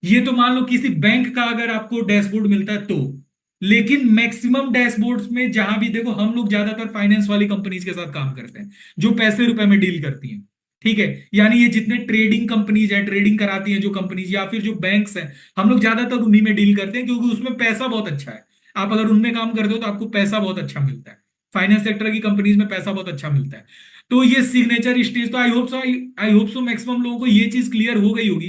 ये तो मान लो किसी बैंक का अगर आपको डैशबोर्ड मिलता है तो, लेकिन मैक्सिमम डैशबोर्ड्स में जहां भी देखो, हम लोग ज्यादातर फाइनेंस वाली कंपनीज के साथ काम करते हैं जो पैसे रुपए में डील करती हैं। ठीक है, यानी ये जितने ट्रेडिंग कंपनीज हैं, ट्रेडिंग कराती हैं जो कंपनीज, या फिर जो बैंक्स हैं, हम लोग ज्यादातर उन्हीं में डील करते हैं, क्योंकि उसमें पैसा बहुत अच्छा है। आप अगर उनमें काम करते हो तो आपको पैसा बहुत अच्छा मिलता है। फाइनेंस सेक्टर की कंपनीज में पैसा बहुत अच्छा मिलता है। तो ये सिग्नेचर स्टेज, तो आई होप सो मैक्सिमम लोगों को ये चीज क्लियर हो गई होगी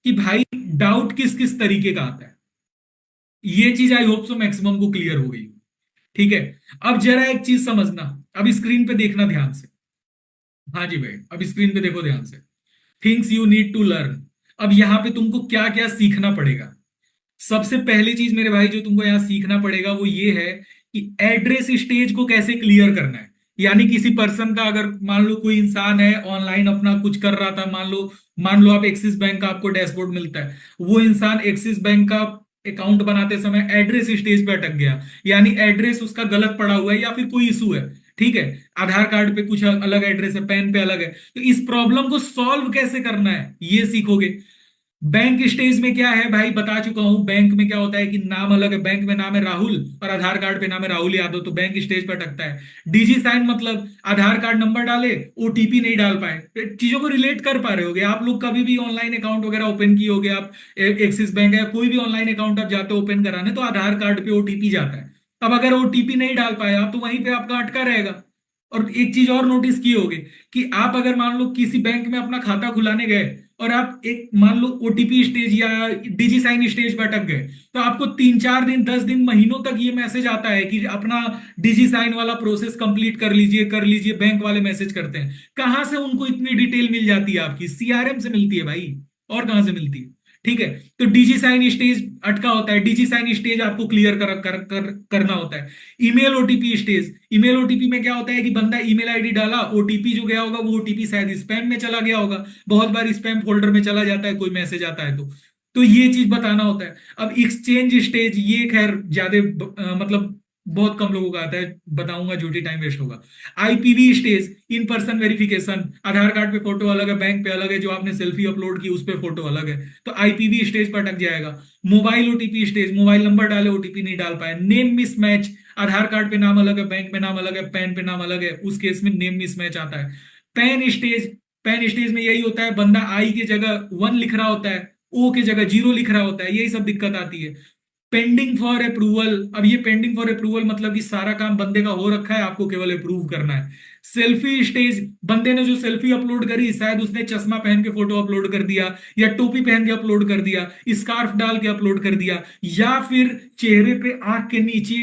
कि भाई डाउट किस किस तरीके का आता है। ये चीज आई होप सो मैक्सिमम को क्लियर हो गई। ठीक है, अब जरा एक चीज समझना, अब स्क्रीन पे देखना ध्यान से। हाँ जी भाई, अब स्क्रीन पे देखो ध्यान से। Things you need to learn, अब यहां पे तुमको क्या क्या सीखना पड़ेगा। सबसे पहली चीज मेरे भाई जो तुमको यहां सीखना पड़ेगा वो ये है कि एड्रेस स्टेज को कैसे क्लियर करना है। यानी किसी पर्सन का, अगर मान लो कोई इंसान है ऑनलाइन अपना कुछ कर रहा था, मान लो आप एक्सिस बैंक का आपको डैशबोर्ड मिलता है, वो इंसान एक्सिस बैंक का अकाउंट बनाते समय एड्रेस स्टेज पे अटक गया, यानी एड्रेस उसका गलत पड़ा हुआ है या फिर कोई इशू है। ठीक है, आधार कार्ड पे कुछ अलग एड्रेस है, पैन पे अलग है, तो इस प्रॉब्लम को सॉल्व कैसे करना है ये सीखोगे। बैंक स्टेज में क्या है भाई, बता चुका हूं। बैंक में क्या होता है कि नाम अलग है, बैंक में नाम है राहुल और आधार कार्ड पे नाम है राहुल यादव, तो बैंक स्टेज पर अटकता है। डीजी साइन मतलब आधार कार्ड नंबर डाले, ओटीपी नहीं डाल पाए। चीजों को रिलेट कर पा रहे होगे आप लोग, कभी भी ऑनलाइन अकाउंट वगैरह ओपन किए होगे आप, एक्सिस बैंक है, कोई भी ऑनलाइन अकाउंट आप जाते हो ओपन कराने, तो आधार कार्ड पे ओटीपी जाता है। अब अगर ओटीपी नहीं डाल पाए आप, तो वहीं पे आपका अटका रहेगा। और एक चीज और नोटिस किए होगे कि आप अगर मान लो किसी बैंक में अपना खाता खुलाने गए और आप एक मान लो ओटीपी स्टेज या डिजी साइन स्टेज पर अटक गए, तो आपको 3 4 दिन 10 दिन महीनों तक ये मैसेज आता है कि अपना डिजी साइन वाला प्रोसेस कंप्लीट कर लीजिए। बैंक वाले मैसेज करते हैं। कहां से उनको इतनी डिटेल मिल जाती है? आपकी सीआरएम से मिलती है भाई, और कहां से मिलती है? ठीक है, तो डीजी साइन स्टेज अटका होता है, डीजी साइन स्टेज आपको क्लियर करना होता है। Email OTP stage, email OTP में क्या होता है कि बंदा ईमेल आईडी डाला, ओटीपी जो गया होगा वो ओटीपी शायद स्पैम में चला गया होगा, बहुत बार स्पैम फोल्डर में चला जाता है कोई मैसेज आता है तो ये चीज बताना होता है। अब एक्सचेंज स्टेज, ये खैर ज्यादा मतलब बहुत कम लोगों का आता है, बताऊंगा झूठी टाइम वेस्ट होगा। IPv stage, in person verification, Aadhaar card पे फोटो अलग है, बैंक पे अलग है, जो आपने सेल्फी अपलोड की उस पे फोटो अलग है, तो आईपीवी स्टेज पर अटक जाएगा। Mobile OTP stage, mobile number डाले ओटीपी नहीं डाल पाए। नेम मिसमैच, आधार कार्ड पे नाम अलग है, बैंक में नाम अलग है, पैन पे नाम अलग है, उस केस में नेम मिसमैच आता है। पैन स्टेज, पेन स्टेज में यही होता है, बंदा आई की जगह 1 लिख रहा होता है, ओ की जगह 0 लिख रहा होता है, यही सब दिक्कत आती है। पेंडिंग फॉर अप्रूवल, अब ये पेंडिंग फॉर अप्रूवल मतलब कि सारा काम बंदे का हो रखा है, आपको केवल अप्रूव करना है। सेल्फी स्टेज, बंदे ने जो सेल्फी अपलोड करी, शायद उसने चश्मा पहन के फोटो अपलोड कर दिया, या टोपी पहन के अपलोड कर दिया, स्कार्फ डाल के अपलोड कर दिया, या फिर चेहरे पे आंख के नीचे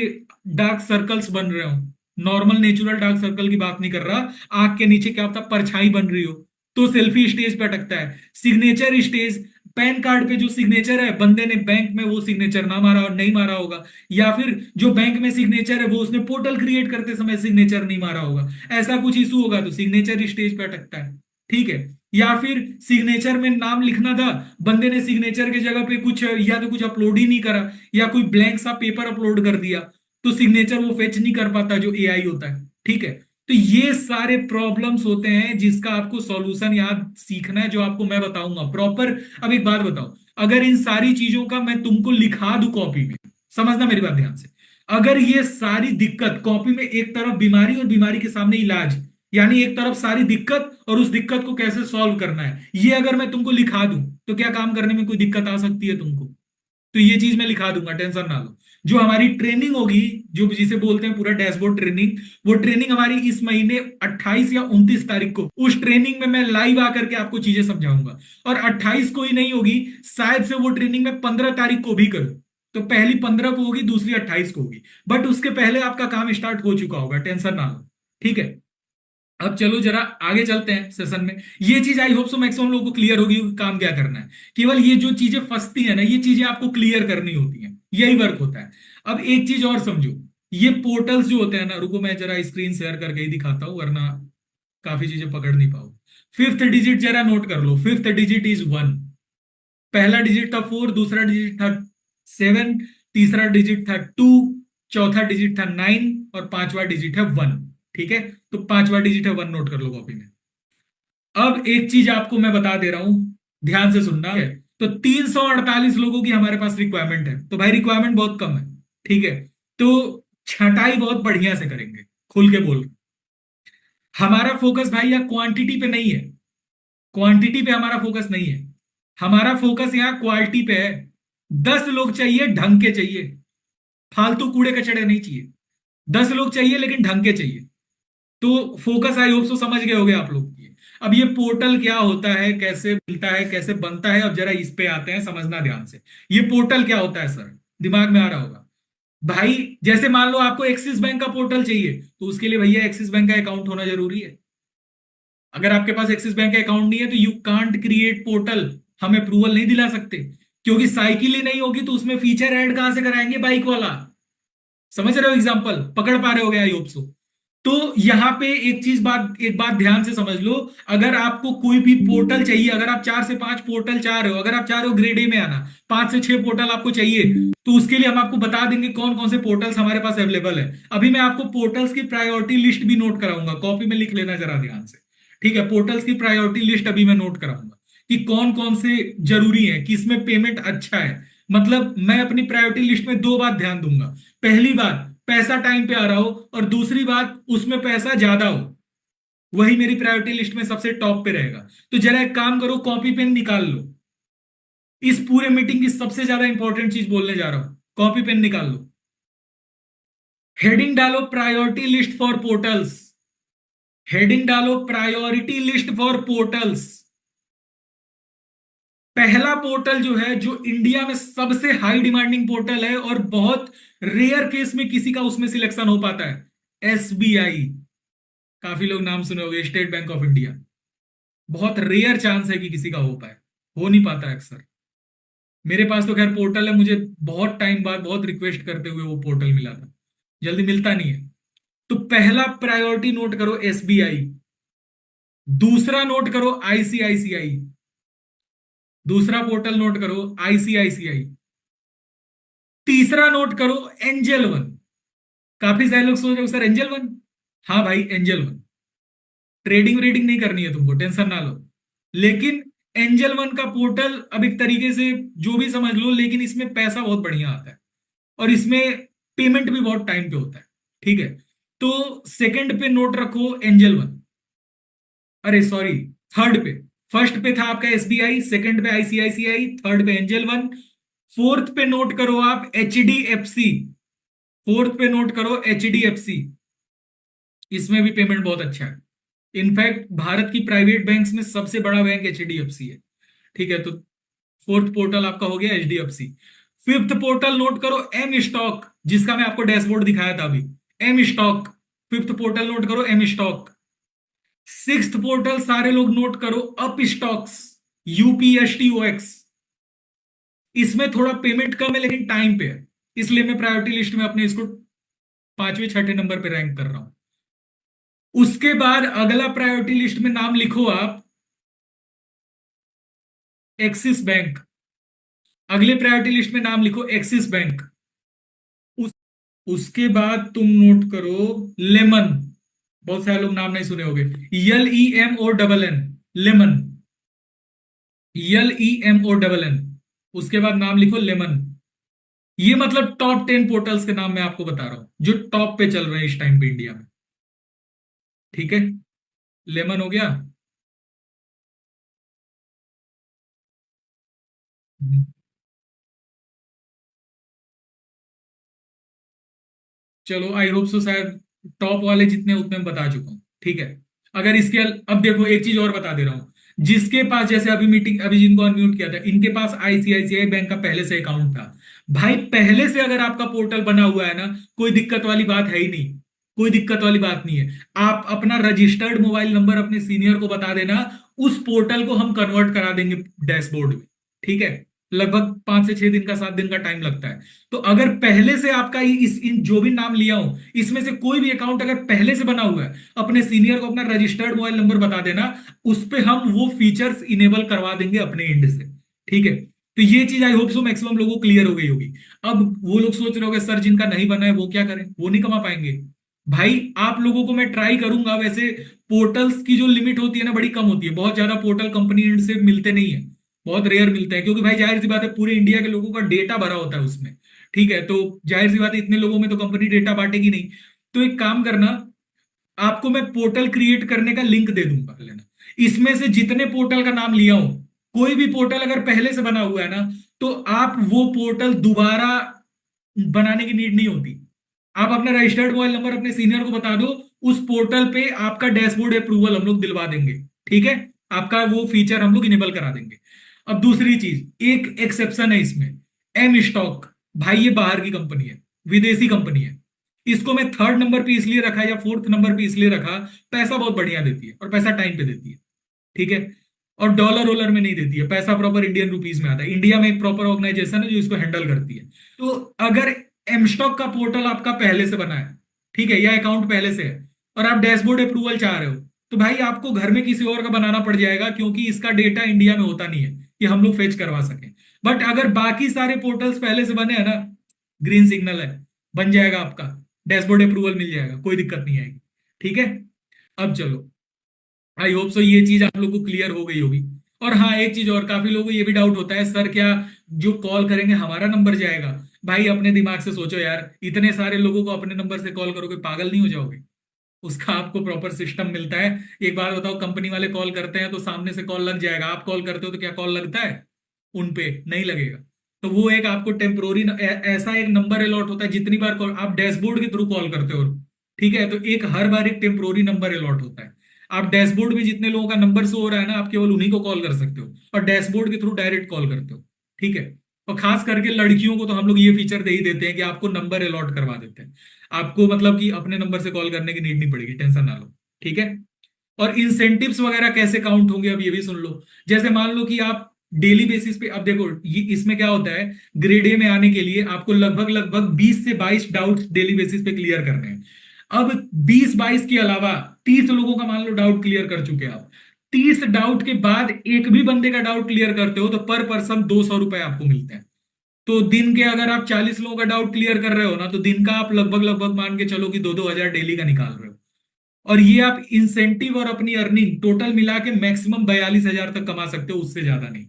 डार्क सर्कल्स बन रहे हो। नॉर्मल नेचुरल डार्क सर्कल की बात नहीं कर रहा, आंख के नीचे क्या पता परछाई बन रही हो, तो सेल्फी स्टेज पे अटकता है। सिग्नेचर स्टेज, पैन कार्ड पे जो सिग्नेचर है, बंदे ने बैंक में वो सिग्नेचर ना मारा और नहीं मारा होगा, या फिर जो बैंक में सिग्नेचर है वो उसने पोर्टल क्रिएट करते समय सिग्नेचर नहीं मारा होगा, ऐसा कुछ इशू होगा तो सिग्नेचर स्टेज पे अटकता है। ठीक है, या फिर सिग्नेचर में नाम लिखना था, बंदे ने सिग्नेचर की जगह पे कुछ या तो कुछ अपलोड ही नहीं करा, या कोई ब्लैंक सा पेपर अपलोड कर दिया, तो सिग्नेचर वो फेच नहीं कर पाता जो एआई होता है। ठीक है, तो ये सारे प्रॉब्लम्स होते हैं जिसका आपको सॉल्यूशन याद सीखना है, जो आपको मैं बताऊंगा प्रॉपर। अब एक बात बताओ, अगर इन सारी चीजों का मैं तुमको लिखा दूं कॉपी में, समझना मेरी बात ध्यान से, अगर ये सारी दिक्कत कॉपी में, एक तरफ बीमारी और बीमारी के सामने इलाज, यानी एक तरफ सारी दिक्कत और उस दिक्कत को कैसे सॉल्व करना है, ये अगर मैं तुमको लिखा दूं तो क्या काम करने में कोई दिक्कत आ सकती है तुमको? तो ये चीज मैं लिखा दूंगा, टेंशन ना लो। जो हमारी ट्रेनिंग होगी, जो जिसे बोलते हैं पूरा डैशबोर्ड ट्रेनिंग, वो ट्रेनिंग हमारी इस महीने 28 या 29 तारीख को, उस ट्रेनिंग में मैं लाइव आकर के आपको चीजें समझाऊंगा। और 28 को ही नहीं होगी, शायद से वो ट्रेनिंग मैं 15 तारीख को भी करूं, तो पहली 15 को होगी, दूसरी 28 को होगी, बट उसके पहले आपका काम स्टार्ट हो चुका होगा, टेंशन ना लो। ठीक है, अब चलो जरा आगे चलते हैं सेशन में। ये चीज आई होप सो मैक्सिमम लोगों को क्लियर होगी कि काम क्या करना है। केवल ये जो चीजें फंसती है ना, ये चीजें आपको क्लियर करनी होती हैं, यही वर्क होता है। अब एक चीज और समझो, ये पोर्टल्स जो होते हैं ना, रुको मैं जरा स्क्रीन शेयर करके ही दिखाता हूं, वरना काफी चीजें पकड़ नहीं पाओ। 5th डिजिट जरा नोट कर लो, 5th डिजिट इज 1, पहला डिजिट था 4, दूसरा डिजिट था 7, तीसरा डिजिट था 2, चौथा डिजिट था 9 और पांचवा डिजिट है 1। ठीक है, तो पांचवा डिजिट है 1, नोट कर लो कॉपी में। अब एक चीज आपको मैं बता दे रहा हूं, ध्यान से सुनना है। तो 348 लोगों की हमारे पास रिक्वायरमेंट है, तो भाई रिक्वायरमेंट बहुत कम है। ठीक है, तो छटाई बहुत बढ़िया से करेंगे, खुल के बोल। हमारा फोकस भाई या क्वांटिटी पे नहीं है, क्वांटिटी पे हमारा फोकस नहीं है, हमारा फोकस यहां क्वालिटी पे है। 10 लोग चाहिए, ढंग के चाहिए, फालतू कूड़े कचड़े नहीं चाहिए। 10 लोग चाहिए लेकिन ढंग के चाहिए। तो फोकस आई होप सो समझ गए होगे आप लोग। अब ये पोर्टल क्या होता है, कैसे मिलता है, कैसे बनता है, अब जरा इस पे आते हैं, समझना ध्यान से। ये पोर्टल क्या होता है सर, दिमाग में आ रहा होगा भाई। जैसे मान लो आपको एक्सिस बैंक का पोर्टल चाहिए, तो उसके लिए भैया एक्सिस बैंक का अकाउंट होना जरूरी है। अगर आपके पास एक्सिस बैंक का अकाउंट नहीं है तो यू कांट क्रिएट पोर्टल, हम अप्रूवल नहीं दिला सकते, क्योंकि साइकिल ही नहीं होगी तो उसमें फीचर ऐड कहां से कराएंगे बाइक वाला। समझ रहे हो, एग्जांपल पकड़ पा रहे हो गया आई होप सो। तो यहां पे एक बात ध्यान से समझ लो, अगर आपको कोई भी पोर्टल चाहिए, अगर आप 4 से 5 पोर्टल चाह रहे हो, अगर आप चाह रहे हो ग्रेड ए में आना, 5 से 6 पोर्टल आपको चाहिए, तो उसके लिए हम आपको बता देंगे कौन कौन से पोर्टल्स हमारे पास अवेलेबल है। अभी मैं आपको पोर्टल्स की प्रायोरिटी लिस्ट भी नोट कराऊंगा, कॉपी में लिख लेना जरा ध्यान से। ठीक है, पोर्टल्स की प्रायोरिटी लिस्ट अभी मैं नोट कराऊंगा कि कौन कौन से जरूरी है, किसमें पेमेंट अच्छा है। मतलब मैं अपनी प्रायोरिटी लिस्ट में 2 बात ध्यान दूंगा, पहली बात पैसा टाइम पे आ रहा हो, और दूसरी बात उसमें पैसा ज्यादा हो, वही मेरी प्रायोरिटी लिस्ट में सबसे टॉप पे रहेगा। तो जरा एक काम करो, कॉपी पेन निकाल लो, इस पूरे मीटिंग की सबसे ज्यादा इंपॉर्टेंट चीज बोलने जा रहा हूं, कॉपी पेन निकाल लो। हेडिंग डालो priority list for portals, heading डालो प्रायोरिटी लिस्ट फॉर पोर्टल्स। पहला पोर्टल जो है, जो इंडिया में सबसे हाई डिमांडिंग पोर्टल है और बहुत रेयर केस में किसी का उसमें सिलेक्शन हो पाता है, एसबीआई। काफी लोग नाम सुने होंगे, स्टेट बैंक ऑफ इंडिया। बहुत रेयर चांस है कि किसी का हो पाए, हो नहीं पाता अक्सर। मेरे पास तो खैर पोर्टल है, मुझे बहुत टाइम बाद बहुत रिक्वेस्ट करते हुए वो पोर्टल मिला था, जल्दी मिलता नहीं है। तो पहला प्रायोरिटी नोट करो एसबीआई, दूसरा नोट करो आईसीआईसीआई, दूसरा पोर्टल नोट करो आईसीआईसीआई, तीसरा नोट करो एंजल वन। काफी सारे लोग सोच रहे हो सर एंजल वन, हाँ भाई एंजल वन। ट्रेडिंग व्रेडिंग नहीं करनी है तुमको, टेंशन ना लो, लेकिन एंजल वन का पोर्टल अब एक तरीके से जो भी समझ लो, लेकिन इसमें पैसा बहुत बढ़िया आता है और इसमें पेमेंट भी बहुत टाइम पे होता है। ठीक है, तो सेकंड पे नोट रखो एंजल वन, अरे सॉरी थर्ड पे, फर्स्ट पे था आपका एसबीआई, सेकंड पे आईसीआईसीआई, थर्ड पे एंजल वन, फोर्थ पे नोट करो आप एचडीएफसी, फोर्थ पे नोट करो एचडीएफसी। इसमें भी पेमेंट बहुत अच्छा है। इनफैक्ट भारत की प्राइवेट बैंक्स में सबसे बड़ा बैंक एचडीएफसी है। ठीक है, तो फोर्थ पोर्टल आपका हो गया एचडीएफसी। फिफ्थ पोर्टल नोट करो एम स्टॉक, जिसका मैं आपको डैशबोर्ड दिखाया था अभी, M stock. Fifth portal note करो एम स्टॉक। सिक्स्थ पोर्टल सारे लोग नोट करो अप स्टॉक्स, यूपीएसटीओएक्स। इसमें थोड़ा पेमेंट कम है लेकिन टाइम पे है, इसलिए मैं प्रायोरिटी लिस्ट में अपने इसको 5वें 6ठे नंबर पे रैंक कर रहा हूं। उसके बाद अगला प्रायोरिटी लिस्ट में नाम लिखो आप एक्सिस बैंक। अगले प्रायोरिटी लिस्ट में नाम लिखो एक्सिस बैंक। उसके बाद तुम नोट करो लेमन। बहुत सारे लोग नाम नहीं सुने होंगे, LEMONN, लेमन, LEMONN। उसके बाद नाम लिखो लेमन। ये मतलब टॉप 10 पोर्टल्स के नाम मैं आपको बता रहा हूं जो टॉप पे चल रहे हैं इस टाइम पे इंडिया में। ठीक है, लेमन हो गया। चलो आई होप सो, शायद टॉप वाले जितने उतने मैं बता चुका हूं। ठीक है, अगर इसके अब देखो एक चीज और बता दे रहा हूं, जिसके पास जैसे अभी मीटिंग, अभी जिनको अनम्यूट किया था, इनके पास आईसीआईसीआई बैंक का पहले से अकाउंट था। भाई पहले से अगर आपका पोर्टल बना हुआ है ना, कोई दिक्कत वाली बात है ही नहीं, कोई दिक्कत वाली बात नहीं है। आप अपना रजिस्टर्ड मोबाइल नंबर अपने सीनियर को बता देना, उस पोर्टल को हम कन्वर्ट करा देंगे डैशबोर्ड में। ठीक है, लगभग 5 से 6 दिन का, 7 दिन का टाइम लगता है। तो अगर पहले से आपका इन जो भी नाम लिया हो इसमें से कोई भी अकाउंट अगर पहले से बना हुआ है, अपने सीनियर को अपना रजिस्टर्ड मोबाइल नंबर बता देना, उस पर हम वो फीचर्स इनेबल करवा देंगे अपने एंड से। ठीक है, तो ये चीज आई होप सो मैक्सिमम लोगों को क्लियर हो गई होगी। अब वो लोग सोच रहे होंगे सर जिनका नहीं बना है वो क्या करें, वो नहीं कमा पाएंगे। भाई आप लोगों को मैं ट्राई करूंगा, वैसे पोर्टल्स की जो लिमिट होती है ना बड़ी कम होती है, बहुत ज्यादा पोर्टल कंपनी एंड से मिलते नहीं है, बहुत रेयर मिलता है, क्योंकि भाई जाहिर सी बात है पूरे इंडिया के लोगों का डेटा भरा होता है उसमें। ठीक है, तो जाहिर सी बात है इतने लोगों में तो कंपनी डेटा बांटेगी नहीं। तो एक काम करना, आपको मैं पोर्टल क्रिएट करने का लिंक दे दूंगा, लेना। इसमें से जितने पोर्टल का नाम लिया हो, कोई भी पोर्टल अगर पहले से बना हुआ है ना, तो आप वो पोर्टल दोबारा बनाने की नीड नहीं होती। आप अपना रजिस्टर्ड मोबाइल नंबर अपने सीनियर को बता दो, उस पोर्टल पे आपका डैशबोर्ड अप्रूवल हम लोग दिलवा देंगे। ठीक है, आपका वो फीचर हम लोग इनेबल करा देंगे। अब दूसरी चीज, एक एक्सेप्शन है इसमें, एम स्टॉक। भाई ये बाहर की कंपनी है, विदेशी कंपनी है। इसको मैं थर्ड नंबर पे इसलिए रखा या फोर्थ नंबर पे इसलिए रखा, पैसा बहुत बढ़िया देती है और पैसा टाइम पे देती है। ठीक है, और डॉलर वॉलर में नहीं देती है, पैसा प्रॉपर इंडियन रुपीज में आता है। इंडिया में एक प्रॉपर ऑर्गेनाइजेशन है जो इसको हैंडल करती है। तो अगर एमस्टॉक का पोर्टल आपका पहले से बना है, ठीक है, या अकाउंट पहले से है, और आप डैशबोर्ड अप्रूवल चाह रहे हो, तो भाई आपको घर में किसी और का बनाना पड़ जाएगा, क्योंकि इसका डेटा इंडिया में होता नहीं है कि हम लोग फेच करवा सकें। बट अगर बाकी सारे पोर्टल्स पहले से बने हैं ना, ग्रीन सिग्नल है, बन जाएगा आपका डैशबोर्ड अप्रूवल, मिल जाएगा, कोई दिक्कत नहीं आएगी। ठीक है, अब चलो, आई होप सो ये चीज आप लोग को क्लियर हो गई होगी। और हाँ, एक चीज और, काफी लोगों को ये भी डाउट होता है, सर क्या जो कॉल करेंगे हमारा नंबर जाएगा? भाई अपने दिमाग से सोचो यार, इतने सारे लोगों को अपने नंबर से कॉल करोगे, पागल नहीं हो जाओगे? उसका आपको प्रॉपर सिस्टम मिलता है। एक बात बताओ, कंपनी वाले कॉल करते हैं तो सामने से कॉल लग जाएगा, आप कॉल करते हो तो क्या कॉल लगता है? उन पे नहीं लगेगा। तो वो एक आपको टेम्पोरी ऐसा एक नंबर अलॉट होता है, जितनी बार आप डैशबोर्ड के थ्रू कॉल करते हो, ठीक है, तो एक हर बार एक टेम्पोरी नंबर अलॉट होता है। आप डैशबोर्ड में जितने लोगों का नंबर शो हो रहा है ना, आप केवल उन्हीं को कॉल कर सकते हो, और डैशबोर्ड के थ्रू डायरेक्ट कॉल करते हो। ठीक है, और खास करके लड़कियों को तो हम लोग ये फीचर दे ही देते हैं कि आपको नंबर अलॉट करवा देते हैं, आपको मतलब कि अपने नंबर से कॉल करने की नीड नहीं पड़ेगी, टेंशन ना लो। ठीक है, और इंसेंटिव्स वगैरह कैसे काउंट होंगे अब ये भी सुन लो। जैसे मान लो कि आप डेली बेसिस पे, अब देखो ये इसमें क्या होता है, ग्रेड ए में आने के लिए आपको लगभग 20 से 22 डाउट डेली बेसिस पे क्लियर करने हैं। अब 20-22 के अलावा 30 लोगों का मान लो डाउट क्लियर कर चुके हैं आप। 30 डाउट के बाद एक भी बंदे का डाउट क्लियर करते हो तो पर पर्सन 200 रुपए आपको मिलते हैं। तो दिन के अगर आप 40 लोगों का डाउट क्लियर कर रहे हो ना, तो दिन का आप लगभग मान के चलो कि 2-2 हजार डेली का निकाल रहे हो। और ये आप इंसेंटिव और अपनी अर्निंग टोटल मिला के मैक्सिमम 42,000 तक कमा सकते हो, उससे ज्यादा नहीं।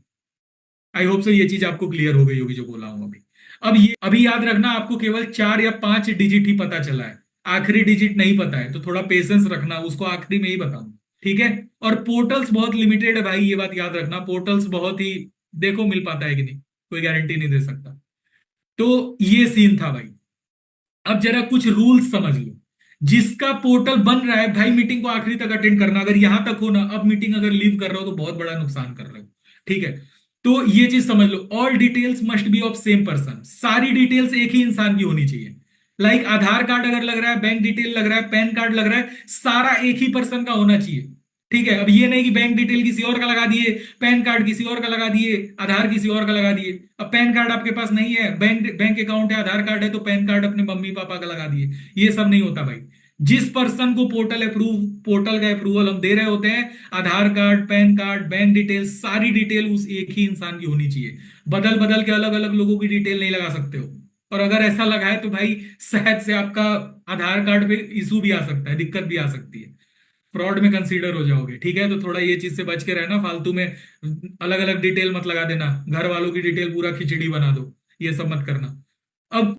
आई होप सो ये चीज आपको क्लियर हो गई होगी जो बोला हूं अभी। अब ये अभी याद रखना, आपको केवल 4 या 5 डिजिट ही पता चला है, आखिरी डिजिट नहीं पता है, तो थोड़ा पेशेंस रखना, उसको आखिरी में ही बताऊंगा। ठीक है। और पोर्टल्स बहुत लिमिटेड है भाई, ये बात याद रखना, पोर्टल्स बहुत ही, देखो मिल पाता है कि नहीं, कोई गारंटी नहीं दे सकता। तो ये सीन था भाई। अब जरा कुछ रूल्स समझ लो। जिसका पोर्टल बन रहा है भाई, मीटिंग को आखिरी तक अटेंड करना, अगर यहां तक हो ना, अब मीटिंग अगर लीव कर रहे हो तो बहुत बड़ा नुकसान कर रहे हो, ठीक है। तो ये चीज समझ लो, all details must be of same person, सारी डिटेल्स एक ही इंसान की होनी चाहिए। लाइक आधार कार्ड अगर लग रहा है, बैंक डिटेल लग रहा है, पैन कार्ड लग रहा है, सारा एक ही पर्सन का होना चाहिए, ठीक है। अब ये नहीं कि बैंक डिटेल किसी और का लगा दिए, पैन कार्ड किसी और का लगा दिए, आधार किसी और का लगा दिए। अब पैन कार्ड आपके पास नहीं है, बैंक अकाउंट है, आधार कार्ड है, तो पैन कार्ड अपने मम्मी पापा का लगा दिए। ये सब नहीं होता भाई। जिस पर्सन को पोर्टल का अप्रूवल हम दे रहे होते हैं, Aadhaar card, PAN card, bank detail, सारी डिटेल उस एक ही इंसान की होनी चाहिए। बदल बदल के अलग अलग लोगों की डिटेल नहीं लगा सकते हो। और अगर ऐसा लगा है तो भाई शायद से आपका आधार कार्ड पे इशू भी आ सकता है, दिक्कत भी आ सकती है, फ्रॉड में कंसीडर हो जाओगे, ठीक है। तो थोड़ा ये चीज से बच के रहना, फालतू में अलग अलग डिटेल मत लगा देना, घर वालों की डिटेल पूरा खिचड़ी बना दो, ये सब मत करना। अब